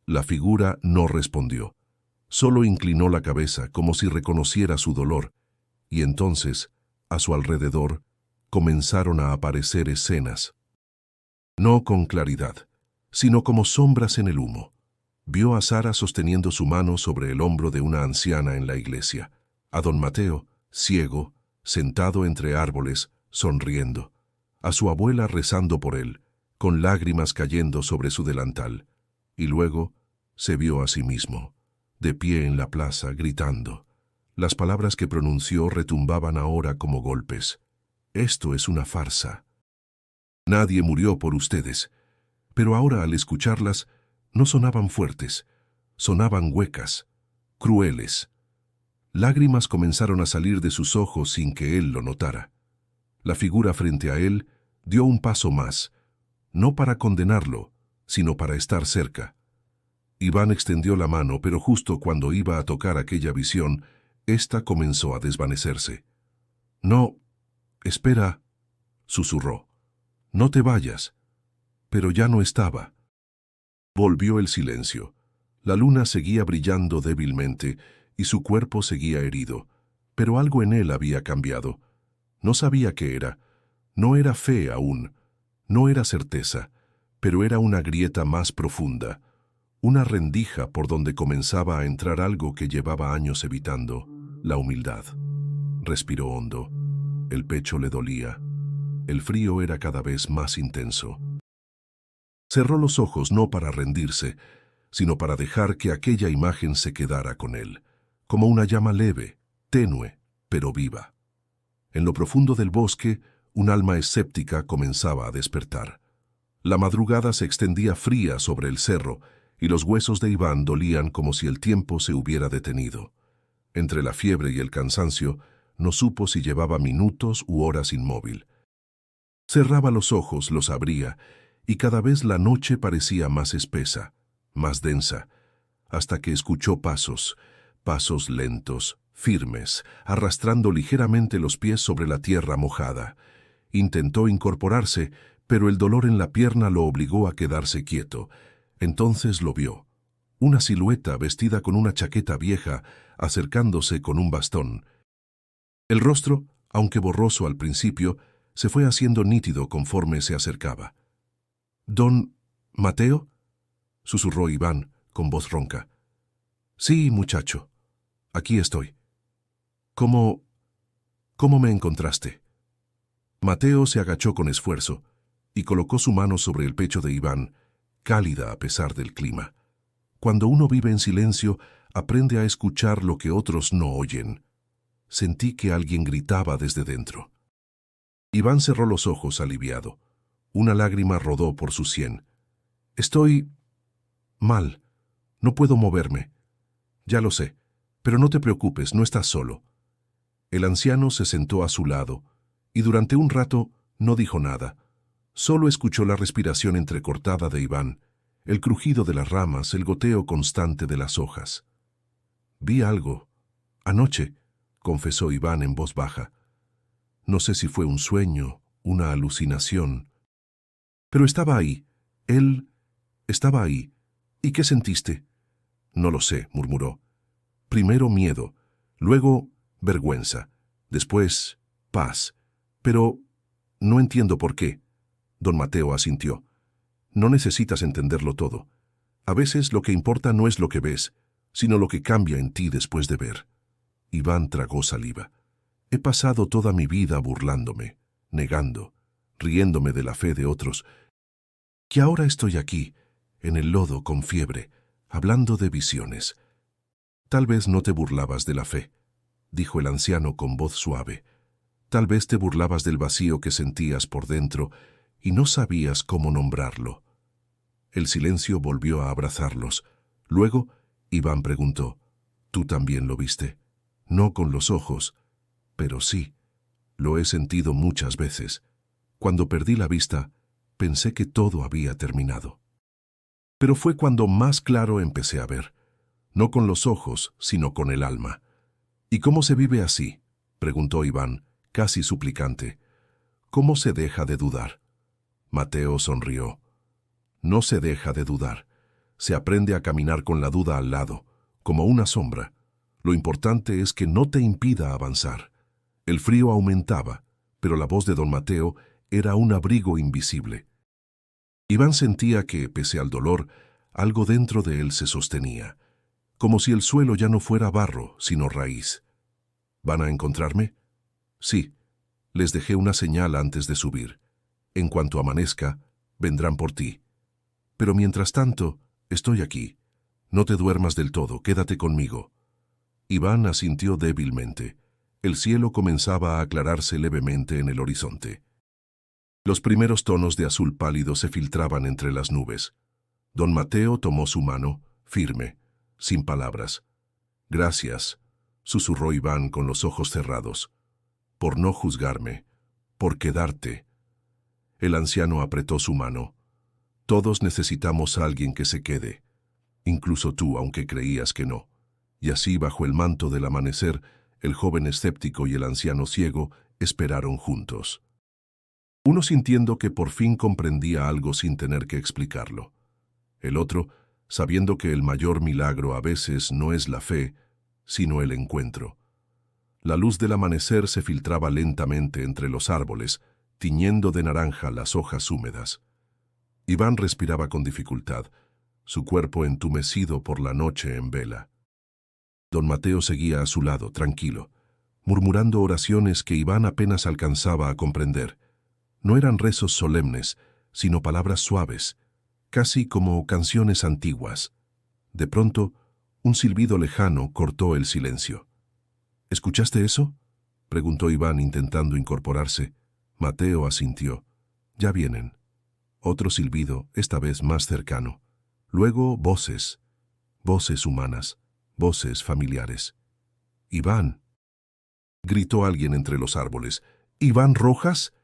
Speaker 1: La figura no respondió. Solo inclinó la cabeza como si reconociera su dolor, y entonces, a su alrededor, comenzaron a aparecer escenas. No con claridad, sino como sombras en el humo. Vio a Sara sosteniendo su mano sobre el hombro de una anciana en la iglesia, a don Mateo, ciego, sentado entre árboles, sonriendo, a su abuela rezando por él, con lágrimas cayendo sobre su delantal, y luego se vio a sí mismo, de pie en la plaza, gritando. Las palabras que pronunció retumbaban ahora como golpes. «Esto es una farsa. Nadie murió por ustedes». Pero ahora, al escucharlas, no sonaban fuertes, sonaban huecas, crueles. Lágrimas comenzaron a salir de sus ojos sin que él lo notara. La figura frente a él dio un paso más, no para condenarlo, sino para estar cerca. Iván extendió la mano, pero justo cuando iba a tocar aquella visión, ésta comenzó a desvanecerse. «No, espera», susurró. «No te vayas». Pero ya no estaba. Volvió el silencio. La luna seguía brillando débilmente y su cuerpo seguía herido, pero algo en él había cambiado. No sabía qué era. No era fe aún. No era certeza, pero era una grieta más profunda, una rendija por donde comenzaba a entrar algo que llevaba años evitando, la humildad. Respiró hondo. El pecho le dolía. El frío era cada vez más intenso. Cerró los ojos no para rendirse, sino para dejar que aquella imagen se quedara con él, como una llama leve, tenue, pero viva. En lo profundo del bosque, un alma escéptica comenzaba a despertar. La madrugada se extendía fría sobre el cerro, y los huesos de Iván dolían como si el tiempo se hubiera detenido. Entre la fiebre y el cansancio, no supo si llevaba minutos u horas inmóvil. Cerraba los ojos, los abría, y cada vez la noche parecía más espesa, más densa, hasta que escuchó pasos, pasos lentos, firmes, arrastrando ligeramente los pies sobre la tierra mojada. Intentó incorporarse, pero el dolor en la pierna lo obligó a quedarse quieto. Entonces lo vio. Una silueta vestida con una chaqueta vieja, acercándose con un bastón. El rostro, aunque borroso al principio, se fue haciendo nítido conforme se acercaba. «¿Don Mateo?», susurró Iván, con voz ronca. «Sí, muchacho. Aquí estoy». «¿Cómo me encontraste?». Mateo se agachó con esfuerzo y colocó su mano sobre el pecho de Iván, cálida a pesar del clima. Cuando uno vive en silencio, aprende a escuchar lo que otros no oyen. Sentí que alguien gritaba desde dentro. Iván cerró los ojos aliviado. Una lágrima rodó por su sien. «Estoy mal. No puedo moverme». «Ya lo sé, pero no te preocupes, no estás solo. El anciano se sentó a su lado y durante un rato no dijo nada. Solo escuchó la respiración entrecortada de Iván, el crujido de las ramas, el goteo constante de las hojas. «Vi algo. Anoche», confesó Iván en voz baja. «No sé si fue un sueño, una alucinación. Pero estaba ahí. Él estaba ahí. ¿Y qué sentiste?» «No lo sé», murmuró. «Primero miedo, luego vergüenza, después paz. Pero no entiendo por qué». Don Mateo asintió. «No necesitas entenderlo todo. A veces lo que importa no es lo que ves, sino lo que cambia en ti después de ver». Iván tragó saliva. «He pasado toda mi vida burlándome, negando, riéndome de la fe de otros. Que ahora estoy aquí, en el lodo con fiebre, hablando de visiones». «Tal vez no te burlabas de la fe», dijo el anciano con voz suave. «Tal vez te burlabas del vacío que sentías por dentro y no sabías cómo nombrarlo». El silencio volvió a abrazarlos. Luego, Iván preguntó, «¿Tú también lo viste?» «No con los ojos, pero sí. Lo he sentido muchas veces. Cuando perdí la vista, pensé que todo había terminado. Pero fue cuando más claro empecé a ver. No con los ojos, sino con el alma». «¿Y cómo se vive así?», preguntó Iván, casi suplicante. «¿Cómo se deja de dudar?». Mateo sonrió. «No se deja de dudar. Se aprende a caminar con la duda al lado, como una sombra. Lo importante es que no te impida avanzar». El frío aumentaba, pero la voz de don Mateo era un abrigo invisible. Iván sentía que, pese al dolor, algo dentro de él se sostenía, como si el suelo ya no fuera barro, sino raíz. «¿Van a encontrarme?» «Sí. Les dejé una señal antes de subir. En cuanto amanezca, vendrán por ti. Pero mientras tanto, estoy aquí. No te duermas del todo, quédate conmigo». Iván asintió débilmente. El cielo comenzaba a aclararse levemente en el horizonte. Los primeros tonos de azul pálido se filtraban entre las nubes. Don Mateo tomó su mano, firme, sin palabras. «Gracias», susurró Iván con los ojos cerrados, «por no juzgarme, por quedarte». El anciano apretó su mano. «Todos necesitamos a alguien que se quede, incluso tú, aunque creías que no». Y así, bajo el manto del amanecer, el joven escéptico y el anciano ciego esperaron juntos. Uno sintiendo que por fin comprendía algo sin tener que explicarlo. El otro, sabiendo que el mayor milagro a veces no es la fe, sino el encuentro. La luz del amanecer se filtraba lentamente entre los árboles, tiñendo de naranja las hojas húmedas. Iván respiraba con dificultad, su cuerpo entumecido por la noche en vela. Don Mateo seguía a su lado, tranquilo, murmurando oraciones que Iván apenas alcanzaba a comprender. No eran rezos solemnes, sino palabras suaves, casi como canciones antiguas. De pronto, un silbido lejano cortó el silencio. «¿Escuchaste eso?», preguntó Iván intentando incorporarse. Mateo asintió. «Ya vienen». Otro silbido, esta vez más cercano. Luego voces, voces humanas, voces familiares. «¡Iván!», gritó alguien entre los árboles. «¿Iván Rojas?».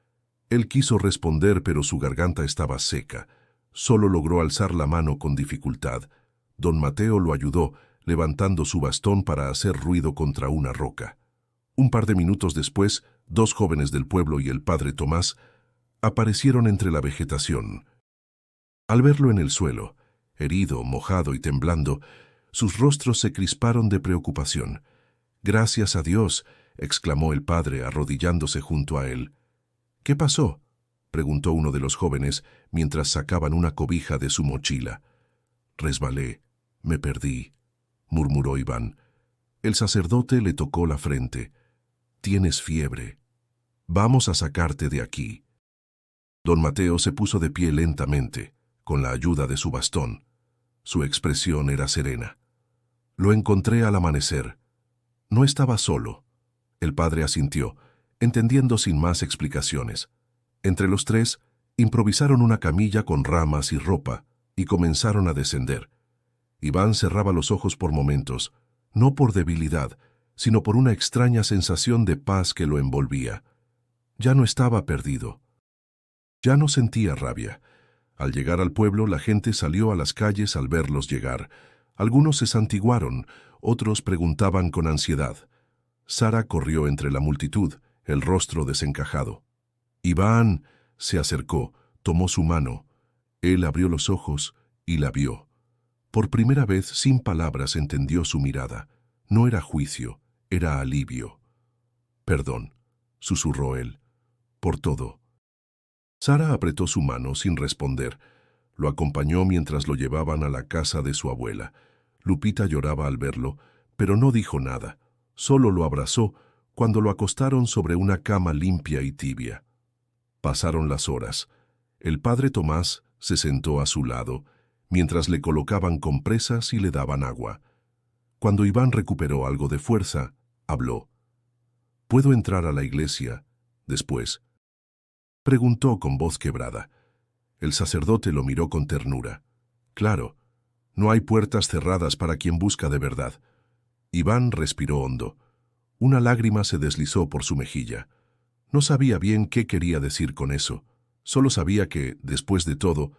Speaker 1: Él quiso responder, pero su garganta estaba seca. Solo logró alzar la mano con dificultad. Don Mateo lo ayudó, levantando su bastón para hacer ruido contra una roca. Un par de minutos después, dos jóvenes del pueblo y el padre Tomás aparecieron entre la vegetación. Al verlo en el suelo, herido, mojado y temblando, sus rostros se crisparon de preocupación. «Gracias a Dios», exclamó el padre arrodillándose junto a él. «¿Qué pasó?», preguntó uno de los jóvenes mientras sacaban una cobija de su mochila. «Resbalé, me perdí», murmuró Iván. El sacerdote le tocó la frente. «Tienes fiebre. Vamos a sacarte de aquí». Don Mateo se puso de pie lentamente, con la ayuda de su bastón. Su expresión era serena. «Lo encontré al amanecer. No estaba solo». El padre asintió, entendiendo sin más explicaciones. Entre los tres, improvisaron una camilla con ramas y ropa y comenzaron a descender. Iván cerraba los ojos por momentos, no por debilidad, sino por una extraña sensación de paz que lo envolvía. Ya no estaba perdido. Ya no sentía rabia. Al llegar al pueblo, la gente salió a las calles al verlos llegar. Algunos se santiguaron, otros preguntaban con ansiedad. Sara corrió entre la multitud, el rostro desencajado. Iván se acercó, tomó su mano. Él abrió los ojos y la vio. Por primera vez, sin palabras, entendió su mirada. No era juicio, era alivio. «Perdón», susurró él, «por todo». Sara apretó su mano sin responder. Lo acompañó mientras lo llevaban a la casa de su abuela. Lupita lloraba al verlo, pero no dijo nada. Solo lo abrazó cuando lo acostaron sobre una cama limpia y tibia. Pasaron las horas. El padre Tomás se sentó a su lado, mientras le colocaban compresas y le daban agua. Cuando Iván recuperó algo de fuerza, habló. «¿Puedo entrar a la iglesia después?», preguntó con voz quebrada. El sacerdote lo miró con ternura. «Claro, no hay puertas cerradas para quien busca de verdad». Iván respiró hondo. Una lágrima se deslizó por su mejilla. No sabía bien qué quería decir con eso. Solo sabía que, después de todo,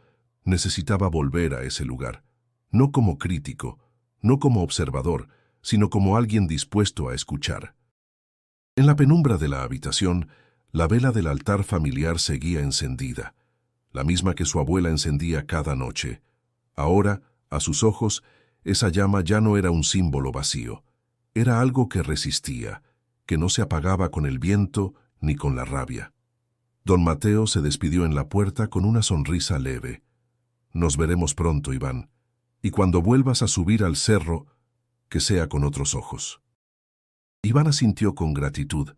Speaker 1: necesitaba volver a ese lugar. No como crítico, no como observador, sino como alguien dispuesto a escuchar. En la penumbra de la habitación, la vela del altar familiar seguía encendida, la misma que su abuela encendía cada noche. Ahora, a sus ojos, esa llama ya no era un símbolo vacío. Era algo que resistía, que no se apagaba con el viento ni con la rabia. Don Mateo se despidió en la puerta con una sonrisa leve. «Nos veremos pronto, Iván, y cuando vuelvas a subir al cerro, que sea con otros ojos». Iván asintió con gratitud.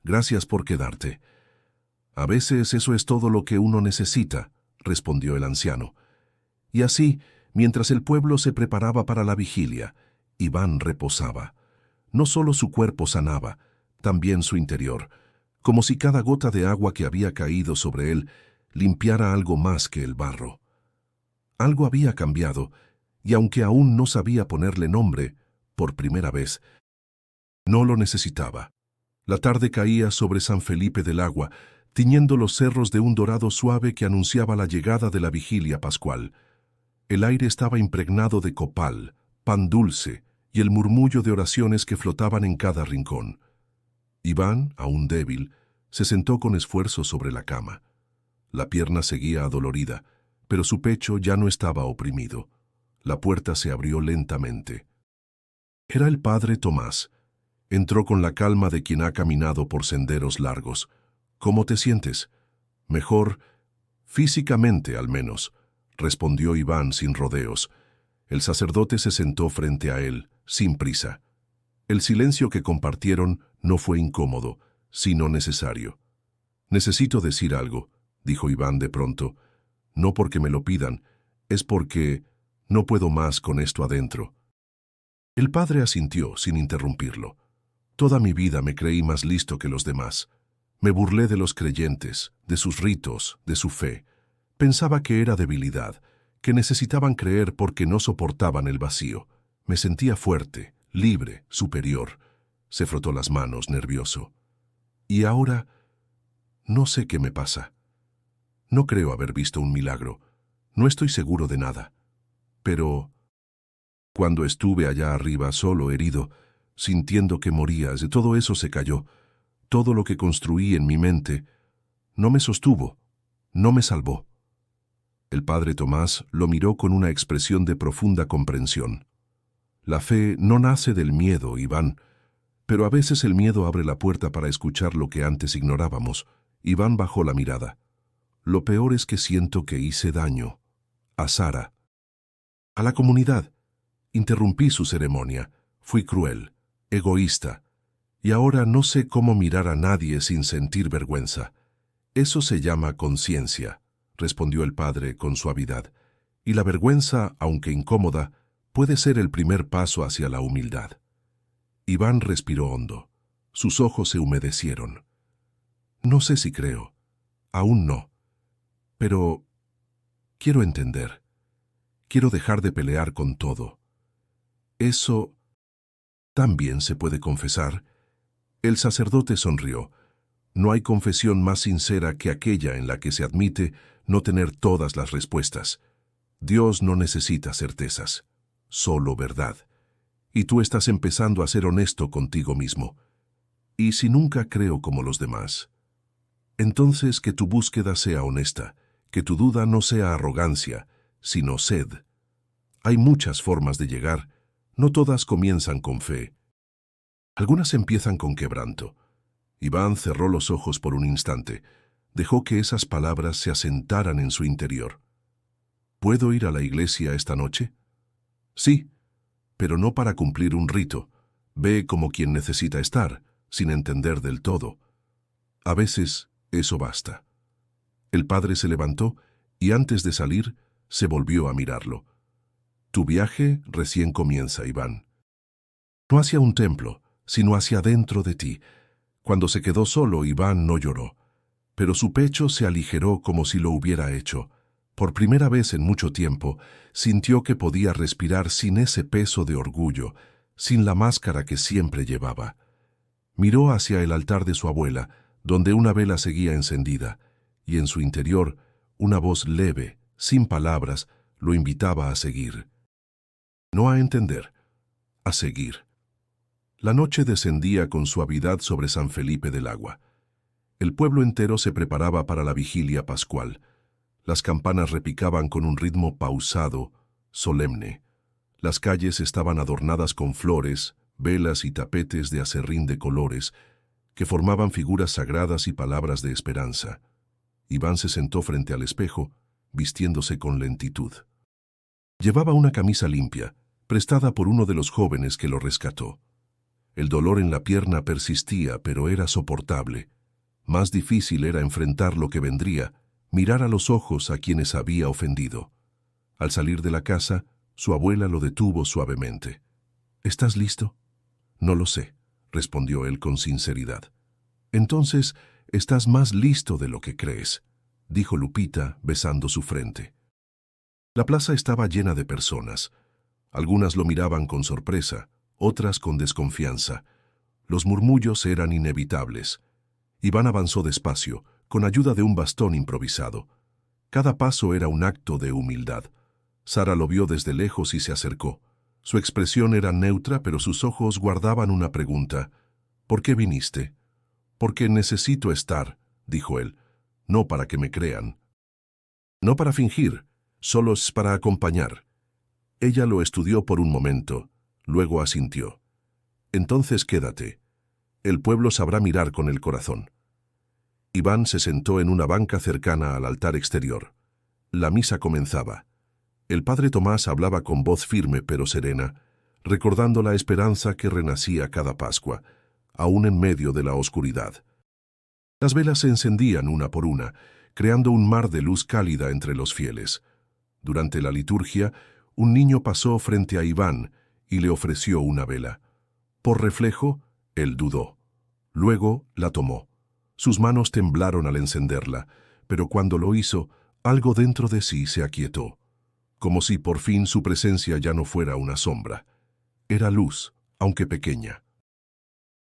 Speaker 1: «Gracias por quedarte». «A veces eso es todo lo que uno necesita», respondió el anciano. Y así, mientras el pueblo se preparaba para la vigilia, Iván reposaba. No solo su cuerpo sanaba, también su interior, como si cada gota de agua que había caído sobre él limpiara algo más que el barro. Algo había cambiado, y aunque aún no sabía ponerle nombre, por primera vez, no lo necesitaba. La tarde caía sobre San Felipe del Agua, tiñendo los cerros de un dorado suave que anunciaba la llegada de la vigilia pascual. El aire estaba impregnado de copal, pan dulce y el murmullo de oraciones que flotaban en cada rincón. Iván, aún débil, se sentó con esfuerzo sobre la cama. La pierna seguía adolorida, pero su pecho ya no estaba oprimido. La puerta se abrió lentamente. Era el padre Tomás. Entró con la calma de quien ha caminado por senderos largos. «¿Cómo te sientes?» «Mejor, físicamente al menos», respondió Iván sin rodeos. El sacerdote se sentó frente a él, sin prisa. El silencio que compartieron no fue incómodo, sino necesario. «Necesito decir algo», dijo Iván de pronto. «No porque me lo pidan, es porque no puedo más con esto adentro». El padre asintió sin interrumpirlo. «Toda mi vida me creí más listo que los demás. Me burlé de los creyentes, de sus ritos, de su fe. Pensaba que era debilidad, que necesitaban creer porque no soportaban el vacío. Me sentía fuerte, libre, superior». Se frotó las manos, nervioso. «Y ahora, no sé qué me pasa. No creo haber visto un milagro. No estoy seguro de nada. Pero cuando estuve allá arriba, solo, herido, sintiendo que moría, de todo eso se cayó. Todo lo que construí en mi mente no me sostuvo, no me salvó». El padre Tomás lo miró con una expresión de profunda comprensión. «La fe no nace del miedo, Iván, pero a veces el miedo abre la puerta para escuchar lo que antes ignorábamos». Iván bajó la mirada. «Lo peor es que siento que hice daño. A Sara. A la comunidad. Interrumpí su ceremonia. Fui cruel, egoísta. Y ahora no sé cómo mirar a nadie sin sentir vergüenza». «Eso se llama conciencia», respondió el padre con suavidad. «Y la vergüenza, aunque incómoda, puede ser el primer paso hacia la humildad». Iván respiró hondo. Sus ojos se humedecieron. «No sé si creo. Aún no. Pero quiero entender. Quiero dejar de pelear con todo. Eso También se puede confesar. El sacerdote sonrió. No hay confesión más sincera que aquella en la que se admite no tener todas las respuestas. Dios no necesita certezas, solo verdad. Y tú estás empezando a ser honesto contigo mismo. ¿Y si nunca creo como los demás? Entonces que tu búsqueda sea honesta, que tu duda no sea arrogancia, sino sed. Hay muchas formas de llegar, no todas comienzan con fe. Algunas empiezan con quebranto. Iván cerró los ojos por un instante, dejó que esas palabras se asentaran en su interior. ¿Puedo ir a la iglesia esta noche? Sí, pero no para cumplir un rito. Ve como quien necesita estar, sin entender del todo. A veces eso basta. El padre se levantó y antes de salir se volvió a mirarlo. Tu viaje recién comienza, Iván. No hacia un templo, sino hacia dentro de ti. Cuando se quedó solo, Iván no lloró, pero su pecho se aligeró como si lo hubiera hecho. Por primera vez en mucho tiempo, sintió que podía respirar sin ese peso de orgullo, sin la máscara que siempre llevaba. Miró hacia el altar de su abuela, donde una vela seguía encendida, y en su interior, una voz leve, sin palabras, lo invitaba a seguir. No a entender, a seguir. La noche descendía con suavidad sobre San Felipe del Agua. El pueblo entero se preparaba para la vigilia pascual. Las campanas repicaban con un ritmo pausado, solemne. Las calles estaban adornadas con flores, velas y tapetes de acerrín de colores, que formaban figuras sagradas y palabras de esperanza. Iván se sentó frente al espejo, vistiéndose con lentitud. Llevaba una camisa limpia, prestada por uno de los jóvenes que lo rescató. El dolor en la pierna persistía, pero era soportable. Más difícil era enfrentar lo que vendría, mirar a los ojos a quienes había ofendido. Al salir de la casa, su abuela lo detuvo suavemente. ¿Estás listo? No lo sé, respondió él con sinceridad. Entonces, estás más listo de lo que crees, dijo Lupita, besando su frente. La plaza estaba llena de personas. Algunas lo miraban con sorpresa, otras con desconfianza. Los murmullos eran inevitables. Iván avanzó despacio, con ayuda de un bastón improvisado. Cada paso era un acto de humildad. Sara lo vio desde lejos y se acercó. Su expresión era neutra, pero sus ojos guardaban una pregunta. ¿Por qué viniste? Porque necesito estar, dijo él, no para que me crean. No para fingir, solo es para acompañar. Ella lo estudió por un momento, luego asintió. Entonces quédate. El pueblo sabrá mirar con el corazón. Iván se sentó en una banca cercana al altar exterior. La misa comenzaba. El padre Tomás hablaba con voz firme pero serena, recordando la esperanza que renacía cada Pascua, aún en medio de la oscuridad. Las velas se encendían una por una, creando un mar de luz cálida entre los fieles. Durante la liturgia, un niño pasó frente a Iván y le ofreció una vela. Por reflejo, él dudó. Luego la tomó. Sus manos temblaron al encenderla, pero cuando lo hizo, algo dentro de sí se aquietó, como si por fin su presencia ya no fuera una sombra. Era luz, aunque pequeña.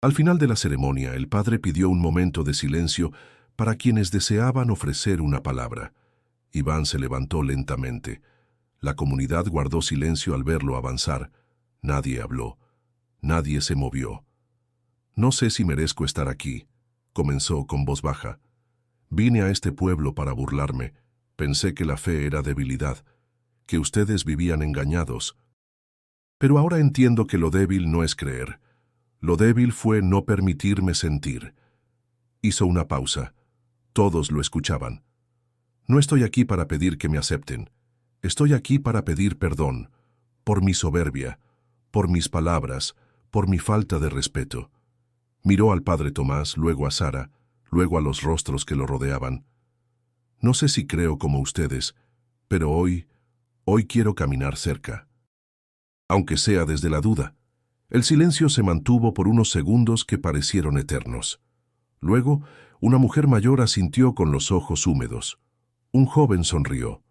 Speaker 1: Al final de la ceremonia, el padre pidió un momento de silencio para quienes deseaban ofrecer una palabra. Iván se levantó lentamente. La comunidad guardó silencio al verlo avanzar. Nadie habló. Nadie se movió. No sé si merezco estar aquí, comenzó con voz baja. Vine a este pueblo para burlarme. Pensé que la fe era debilidad, que ustedes vivían engañados. Pero ahora entiendo que lo débil no es creer. Lo débil fue no permitirme sentir. Hizo una pausa. Todos lo escuchaban. No estoy aquí para pedir que me acepten. Estoy aquí para pedir perdón, por mi soberbia, por mis palabras, por mi falta de respeto. Miró al padre Tomás, luego a Sara, luego a los rostros que lo rodeaban. No sé si creo como ustedes, pero hoy quiero caminar cerca. Aunque sea desde la duda. El silencio se mantuvo por unos segundos que parecieron eternos. Luego, una mujer mayor asintió con los ojos húmedos. Un joven sonrió.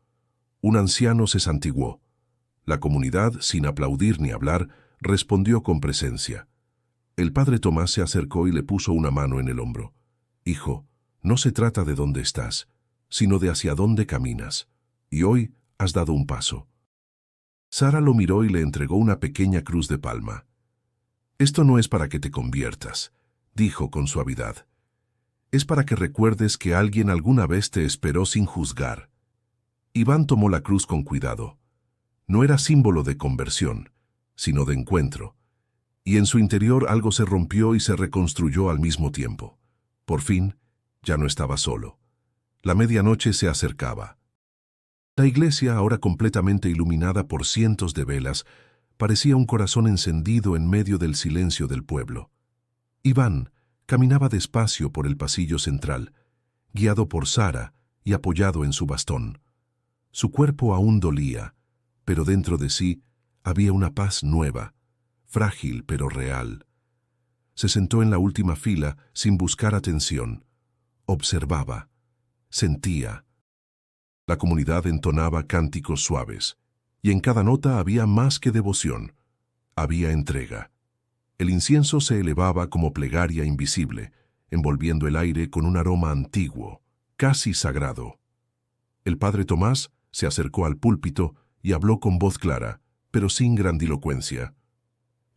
Speaker 1: Un anciano se santiguó. La comunidad, sin aplaudir ni hablar, respondió con presencia. El padre Tomás se acercó y le puso una mano en el hombro. «Hijo, no se trata de dónde estás, sino de hacia dónde caminas. Y hoy has dado un paso». Sara lo miró y le entregó una pequeña cruz de palma. «Esto no es para que te conviertas», dijo con suavidad. «Es para que recuerdes que alguien alguna vez te esperó sin juzgar». Iván tomó la cruz con cuidado. No era símbolo de conversión, sino de encuentro. Y en su interior algo se rompió y se reconstruyó al mismo tiempo. Por fin, ya no estaba solo. La medianoche se acercaba. La iglesia, ahora completamente iluminada por cientos de velas, parecía un corazón encendido en medio del silencio del pueblo. Iván caminaba despacio por el pasillo central, guiado por Sara y apoyado en su bastón. Su cuerpo aún dolía, pero dentro de sí había una paz nueva, frágil pero real. Se sentó en la última fila sin buscar atención. Observaba, sentía. La comunidad entonaba cánticos suaves, y en cada nota había más que devoción, había entrega. El incienso se elevaba como plegaria invisible, envolviendo el aire con un aroma antiguo, casi sagrado. El padre Tomás se acercó al púlpito y habló con voz clara, pero sin grandilocuencia.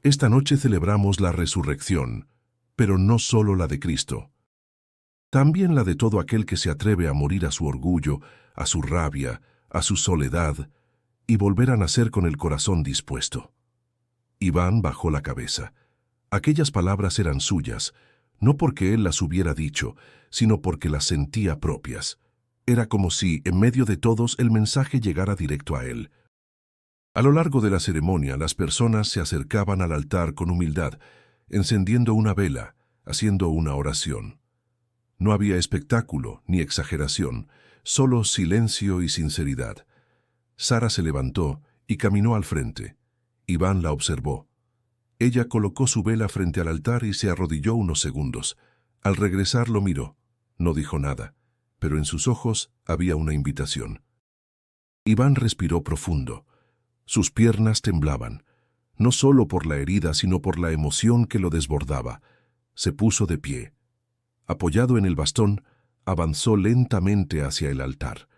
Speaker 1: «Esta noche celebramos la resurrección, pero no solo la de Cristo. También la de todo aquel que se atreve a morir a su orgullo, a su rabia, a su soledad, y volver a nacer con el corazón dispuesto». Iván bajó la cabeza. Aquellas palabras eran suyas, no porque él las hubiera dicho, sino porque las sentía propias. Era como si, en medio de todos, el mensaje llegara directo a él. A lo largo de la ceremonia, las personas se acercaban al altar con humildad, encendiendo una vela, haciendo una oración. No había espectáculo ni exageración, solo silencio y sinceridad. Sara se levantó y caminó al frente. Iván la observó. Ella colocó su vela frente al altar y se arrodilló unos segundos. Al regresar lo miró. No dijo nada, pero en sus ojos había una invitación. Iván respiró profundo. Sus piernas temblaban, no solo por la herida, sino por la emoción que lo desbordaba. Se puso de pie. Apoyado en el bastón, avanzó lentamente hacia el altar.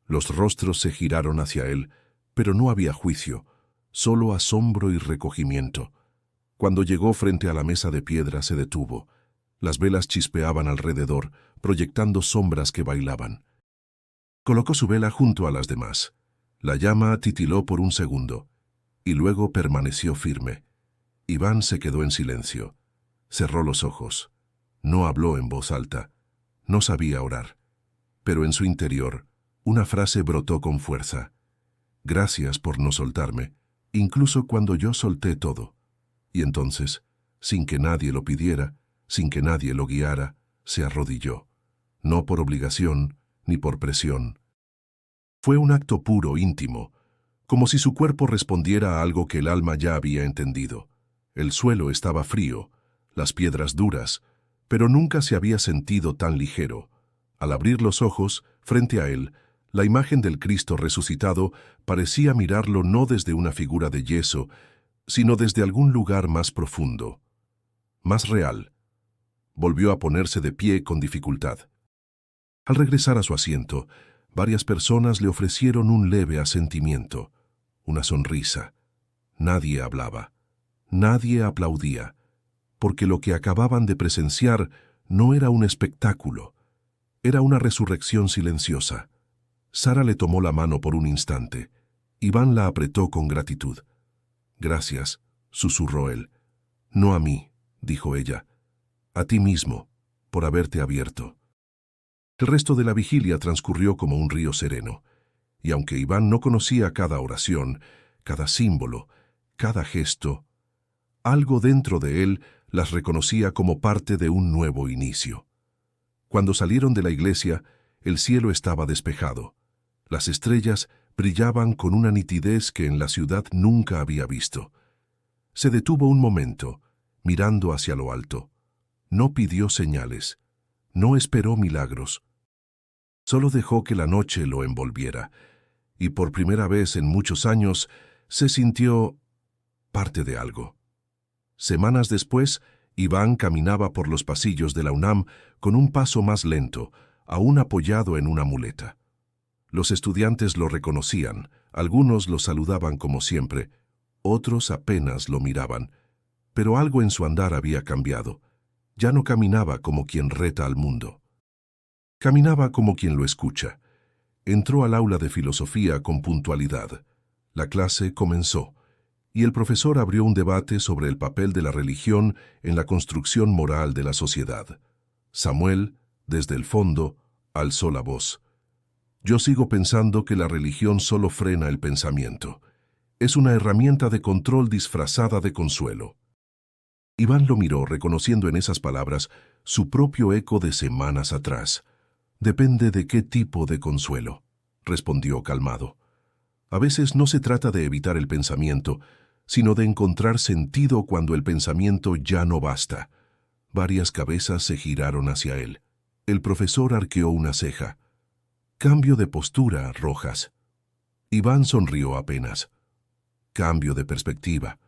Speaker 1: Los rostros se giraron hacia él, pero no había juicio, solo asombro y recogimiento. Cuando llegó frente a la mesa de piedra, se detuvo. Las velas chispeaban alrededor, proyectando sombras que bailaban. Colocó su vela junto a las demás. La llama titiló por un segundo, y luego permaneció firme. Iván se quedó en silencio. Cerró los ojos. No habló en voz alta. No sabía orar. Pero en su interior, una frase brotó con fuerza. «Gracias por no soltarme, incluso cuando yo solté todo». Y entonces, sin que nadie lo pidiera, sin que nadie lo guiara, se arrodilló. No por obligación, ni por presión. Fue un acto puro, íntimo, como si su cuerpo respondiera a algo que el alma ya había entendido. El suelo estaba frío, las piedras duras, pero nunca se había sentido tan ligero. Al abrir los ojos, frente a él, la imagen del Cristo resucitado parecía mirarlo no desde una figura de yeso, sino desde algún lugar más profundo, más real. Volvió a ponerse de pie con dificultad. Al regresar a su asiento, varias personas le ofrecieron un leve asentimiento, una sonrisa. Nadie hablaba, nadie aplaudía, porque lo que acababan de presenciar no era un espectáculo, era una resurrección silenciosa. Sara le tomó la mano por un instante. Iván la apretó con gratitud. «Gracias», susurró él. «No a mí», dijo ella, «a ti mismo, por haberte abierto». El resto de la vigilia transcurrió como un río sereno, y aunque Iván no conocía cada oración, cada símbolo, cada gesto, algo dentro de él las reconocía como parte de un nuevo inicio. Cuando salieron de la iglesia, el cielo estaba despejado. Las estrellas brillaban con una nitidez que en la ciudad nunca había visto. Se detuvo un momento, mirando hacia lo alto. No pidió señales, no esperó milagros. Solo dejó que la noche lo envolviera, y por primera vez en muchos años se sintió parte de algo. Semanas después, Iván caminaba por los pasillos de la UNAM con un paso más lento, aún apoyado en una muleta. Los estudiantes lo reconocían, algunos lo saludaban como siempre, otros apenas lo miraban, pero algo en su andar había cambiado. Ya no caminaba como quien reta al mundo. Caminaba como quien lo escucha. Entró al aula de filosofía con puntualidad. La clase comenzó, y el profesor abrió un debate sobre el papel de la religión en la construcción moral de la sociedad. Samuel, desde el fondo, alzó la voz. Yo sigo pensando que la religión solo frena el pensamiento. Es una herramienta de control disfrazada de consuelo. Iván lo miró, reconociendo en esas palabras su propio eco de semanas atrás. Depende de qué tipo de consuelo, respondió calmado. A veces no se trata de evitar el pensamiento, sino de encontrar sentido cuando el pensamiento ya no basta. Varias cabezas se giraron hacia él. El profesor arqueó una ceja. Cambio de postura, Rojas. Iván sonrió apenas. Cambio de perspectiva.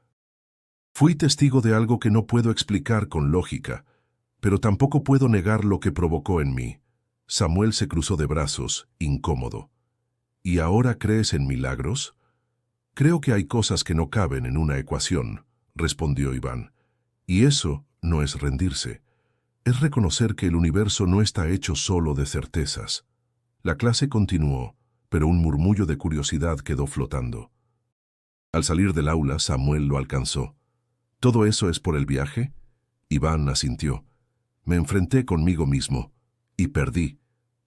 Speaker 1: Fui testigo de algo que no puedo explicar con lógica, pero tampoco puedo negar lo que provocó en mí. Samuel se cruzó de brazos, incómodo. ¿Y ahora crees en milagros? Creo que hay cosas que no caben en una ecuación, respondió Iván. Y eso no es rendirse. Es reconocer que el universo no está hecho solo de certezas. La clase continuó, pero un murmullo de curiosidad quedó flotando. Al salir del aula, Samuel lo alcanzó. ¿Todo eso es por el viaje? Iván asintió. Me enfrenté conmigo mismo y perdí,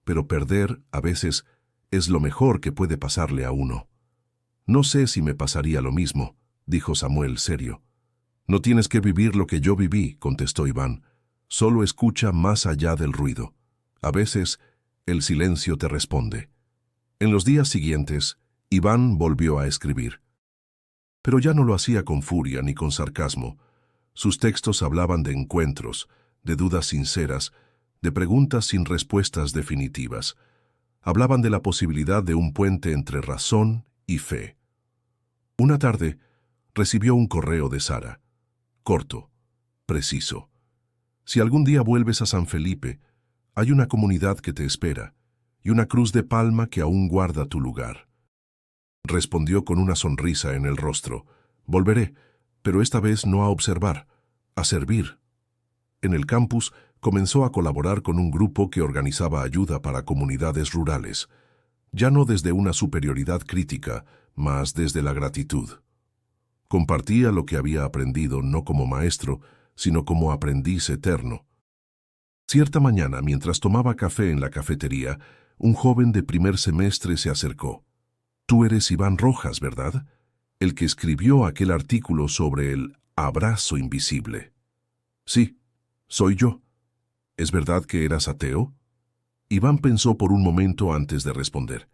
Speaker 1: pero perder, a veces, es lo mejor que puede pasarle a uno. No sé si me pasaría lo mismo, dijo Samuel serio. No tienes que vivir lo que yo viví, contestó Iván. Solo escucha más allá del ruido. A veces, el silencio te responde. En los días siguientes, Iván volvió a escribir. Pero ya no lo hacía con furia ni con sarcasmo. Sus textos hablaban de encuentros, de dudas sinceras, de preguntas sin respuestas definitivas. Hablaban de la posibilidad de un puente entre razón y fe. Una tarde, recibió un correo de Sara. Corto, preciso. Si algún día vuelves a San Felipe, hay una comunidad que te espera y una cruz de palma que aún guarda tu lugar. Respondió con una sonrisa en el rostro. Volveré, pero esta vez no a observar, a servir. En el campus comenzó a colaborar con un grupo que organizaba ayuda para comunidades rurales, ya no desde una superioridad crítica, mas desde la gratitud. Compartía lo que había aprendido no como maestro, sino como aprendiz eterno. Cierta mañana, mientras tomaba café en la cafetería, un joven de primer semestre se acercó. Tú eres Iván Rojas, ¿verdad? El que escribió aquel artículo sobre el abrazo invisible. Sí, soy yo. ¿Es verdad que eras ateo? Iván pensó por un momento antes de responder.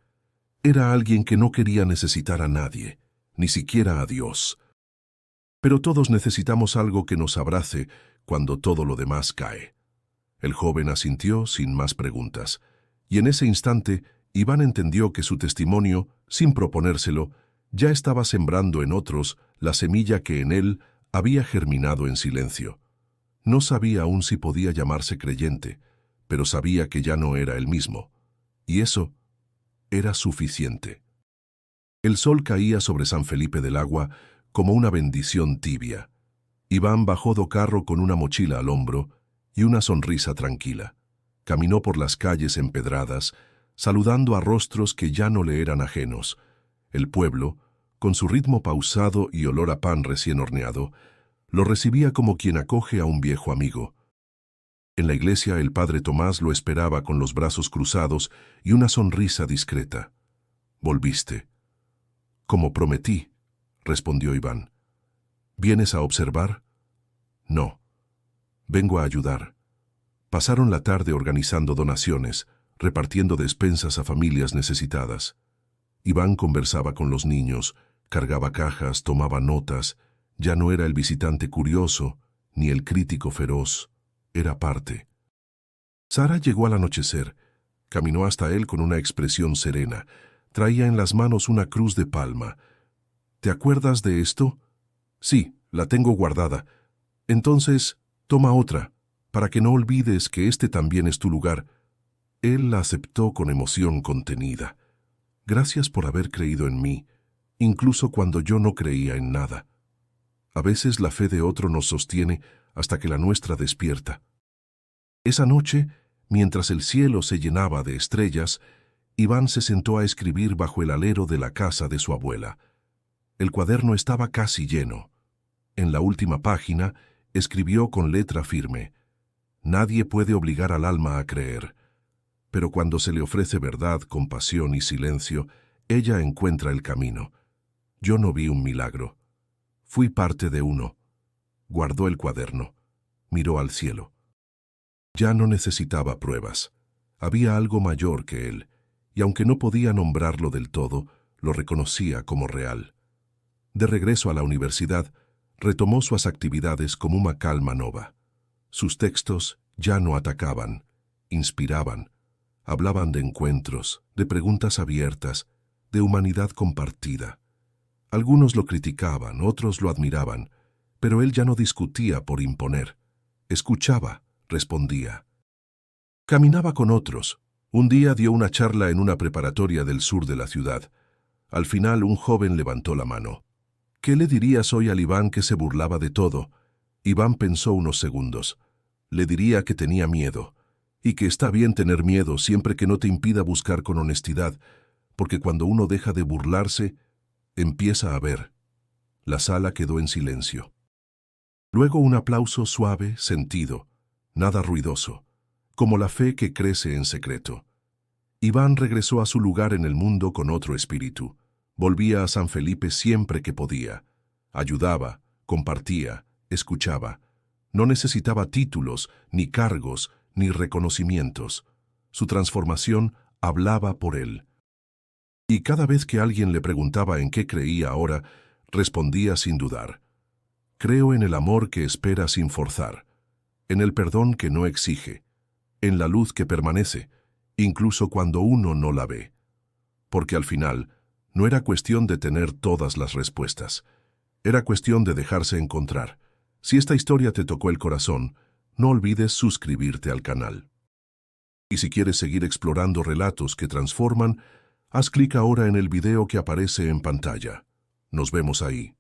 Speaker 1: Era alguien que no quería necesitar a nadie, ni siquiera a Dios. Pero todos necesitamos algo que nos abrace cuando todo lo demás cae. El joven asintió sin más preguntas, y en ese instante Iván entendió que su testimonio, sin proponérselo, ya estaba sembrando en otros la semilla que en él había germinado en silencio. No sabía aún si podía llamarse creyente, pero sabía que ya no era el mismo, y eso era suficiente. El sol caía sobre San Felipe del Agua como una bendición tibia. Iván bajó do carro con una mochila al hombro y una sonrisa tranquila. Caminó por las calles empedradas, saludando a rostros que ya no le eran ajenos. El pueblo, con su ritmo pausado y olor a pan recién horneado, lo recibía como quien acoge a un viejo amigo. En la iglesia el padre Tomás lo esperaba con los brazos cruzados y una sonrisa discreta. «Volviste». «Como prometí», respondió Iván. «¿Vienes a observar?» «No. Vengo a ayudar». Pasaron la tarde organizando donaciones, repartiendo despensas a familias necesitadas. Iván conversaba con los niños, cargaba cajas, tomaba notas. Ya no era el visitante curioso, ni el crítico feroz. Era parte. Sara llegó al anochecer. Caminó hasta él con una expresión serena. Traía en las manos una cruz de palma. «¿Te acuerdas de esto?». Sí, la tengo guardada. Entonces, toma otra, para que no olvides que este también es tu lugar. Él la aceptó con emoción contenida. Gracias por haber creído en mí, incluso cuando yo no creía en nada. A veces la fe de otro nos sostiene hasta que la nuestra despierta. Esa noche, mientras el cielo se llenaba de estrellas, Iván se sentó a escribir bajo el alero de la casa de su abuela. El cuaderno estaba casi lleno. En la última página, escribió con letra firme: «Nadie puede obligar al alma a creer, pero cuando se le ofrece verdad, compasión y silencio, ella encuentra el camino. Yo no vi un milagro. Fui parte de uno». Guardó el cuaderno. Miró al cielo. Ya no necesitaba pruebas. Había algo mayor que él, y aunque no podía nombrarlo del todo, lo reconocía como real. De regreso a la universidad, retomó sus actividades con una calma nova. Sus textos ya no atacaban, inspiraban. Hablaban de encuentros, de preguntas abiertas, de humanidad compartida. Algunos lo criticaban, otros lo admiraban, pero él ya no discutía por imponer. Escuchaba, respondía. Caminaba con otros. Un día dio una charla en una preparatoria del sur de la ciudad. Al final un joven levantó la mano. ¿Qué le dirías hoy al Iván que se burlaba de todo? Iván pensó unos segundos. Le diría que tenía miedo, y que está bien tener miedo siempre que no te impida buscar con honestidad, porque cuando uno deja de burlarse, empieza a ver. La sala quedó en silencio. Luego un aplauso suave, sentido, nada ruidoso, como la fe que crece en secreto. Iván regresó a su lugar en el mundo con otro espíritu. Volvía a San Felipe siempre que podía. Ayudaba, compartía, escuchaba. No necesitaba títulos, ni cargos, ni reconocimientos. Su transformación hablaba por él. Y cada vez que alguien le preguntaba en qué creía ahora, respondía sin dudar. Creo en el amor que espera sin forzar, en el perdón que no exige, en la luz que permanece, incluso cuando uno no la ve. Porque al final, no era cuestión de tener todas las respuestas. Era cuestión de dejarse encontrar. Si esta historia te tocó el corazón, no olvides suscribirte al canal. Y si quieres seguir explorando relatos que transforman, haz clic ahora en el video que aparece en pantalla. Nos vemos ahí.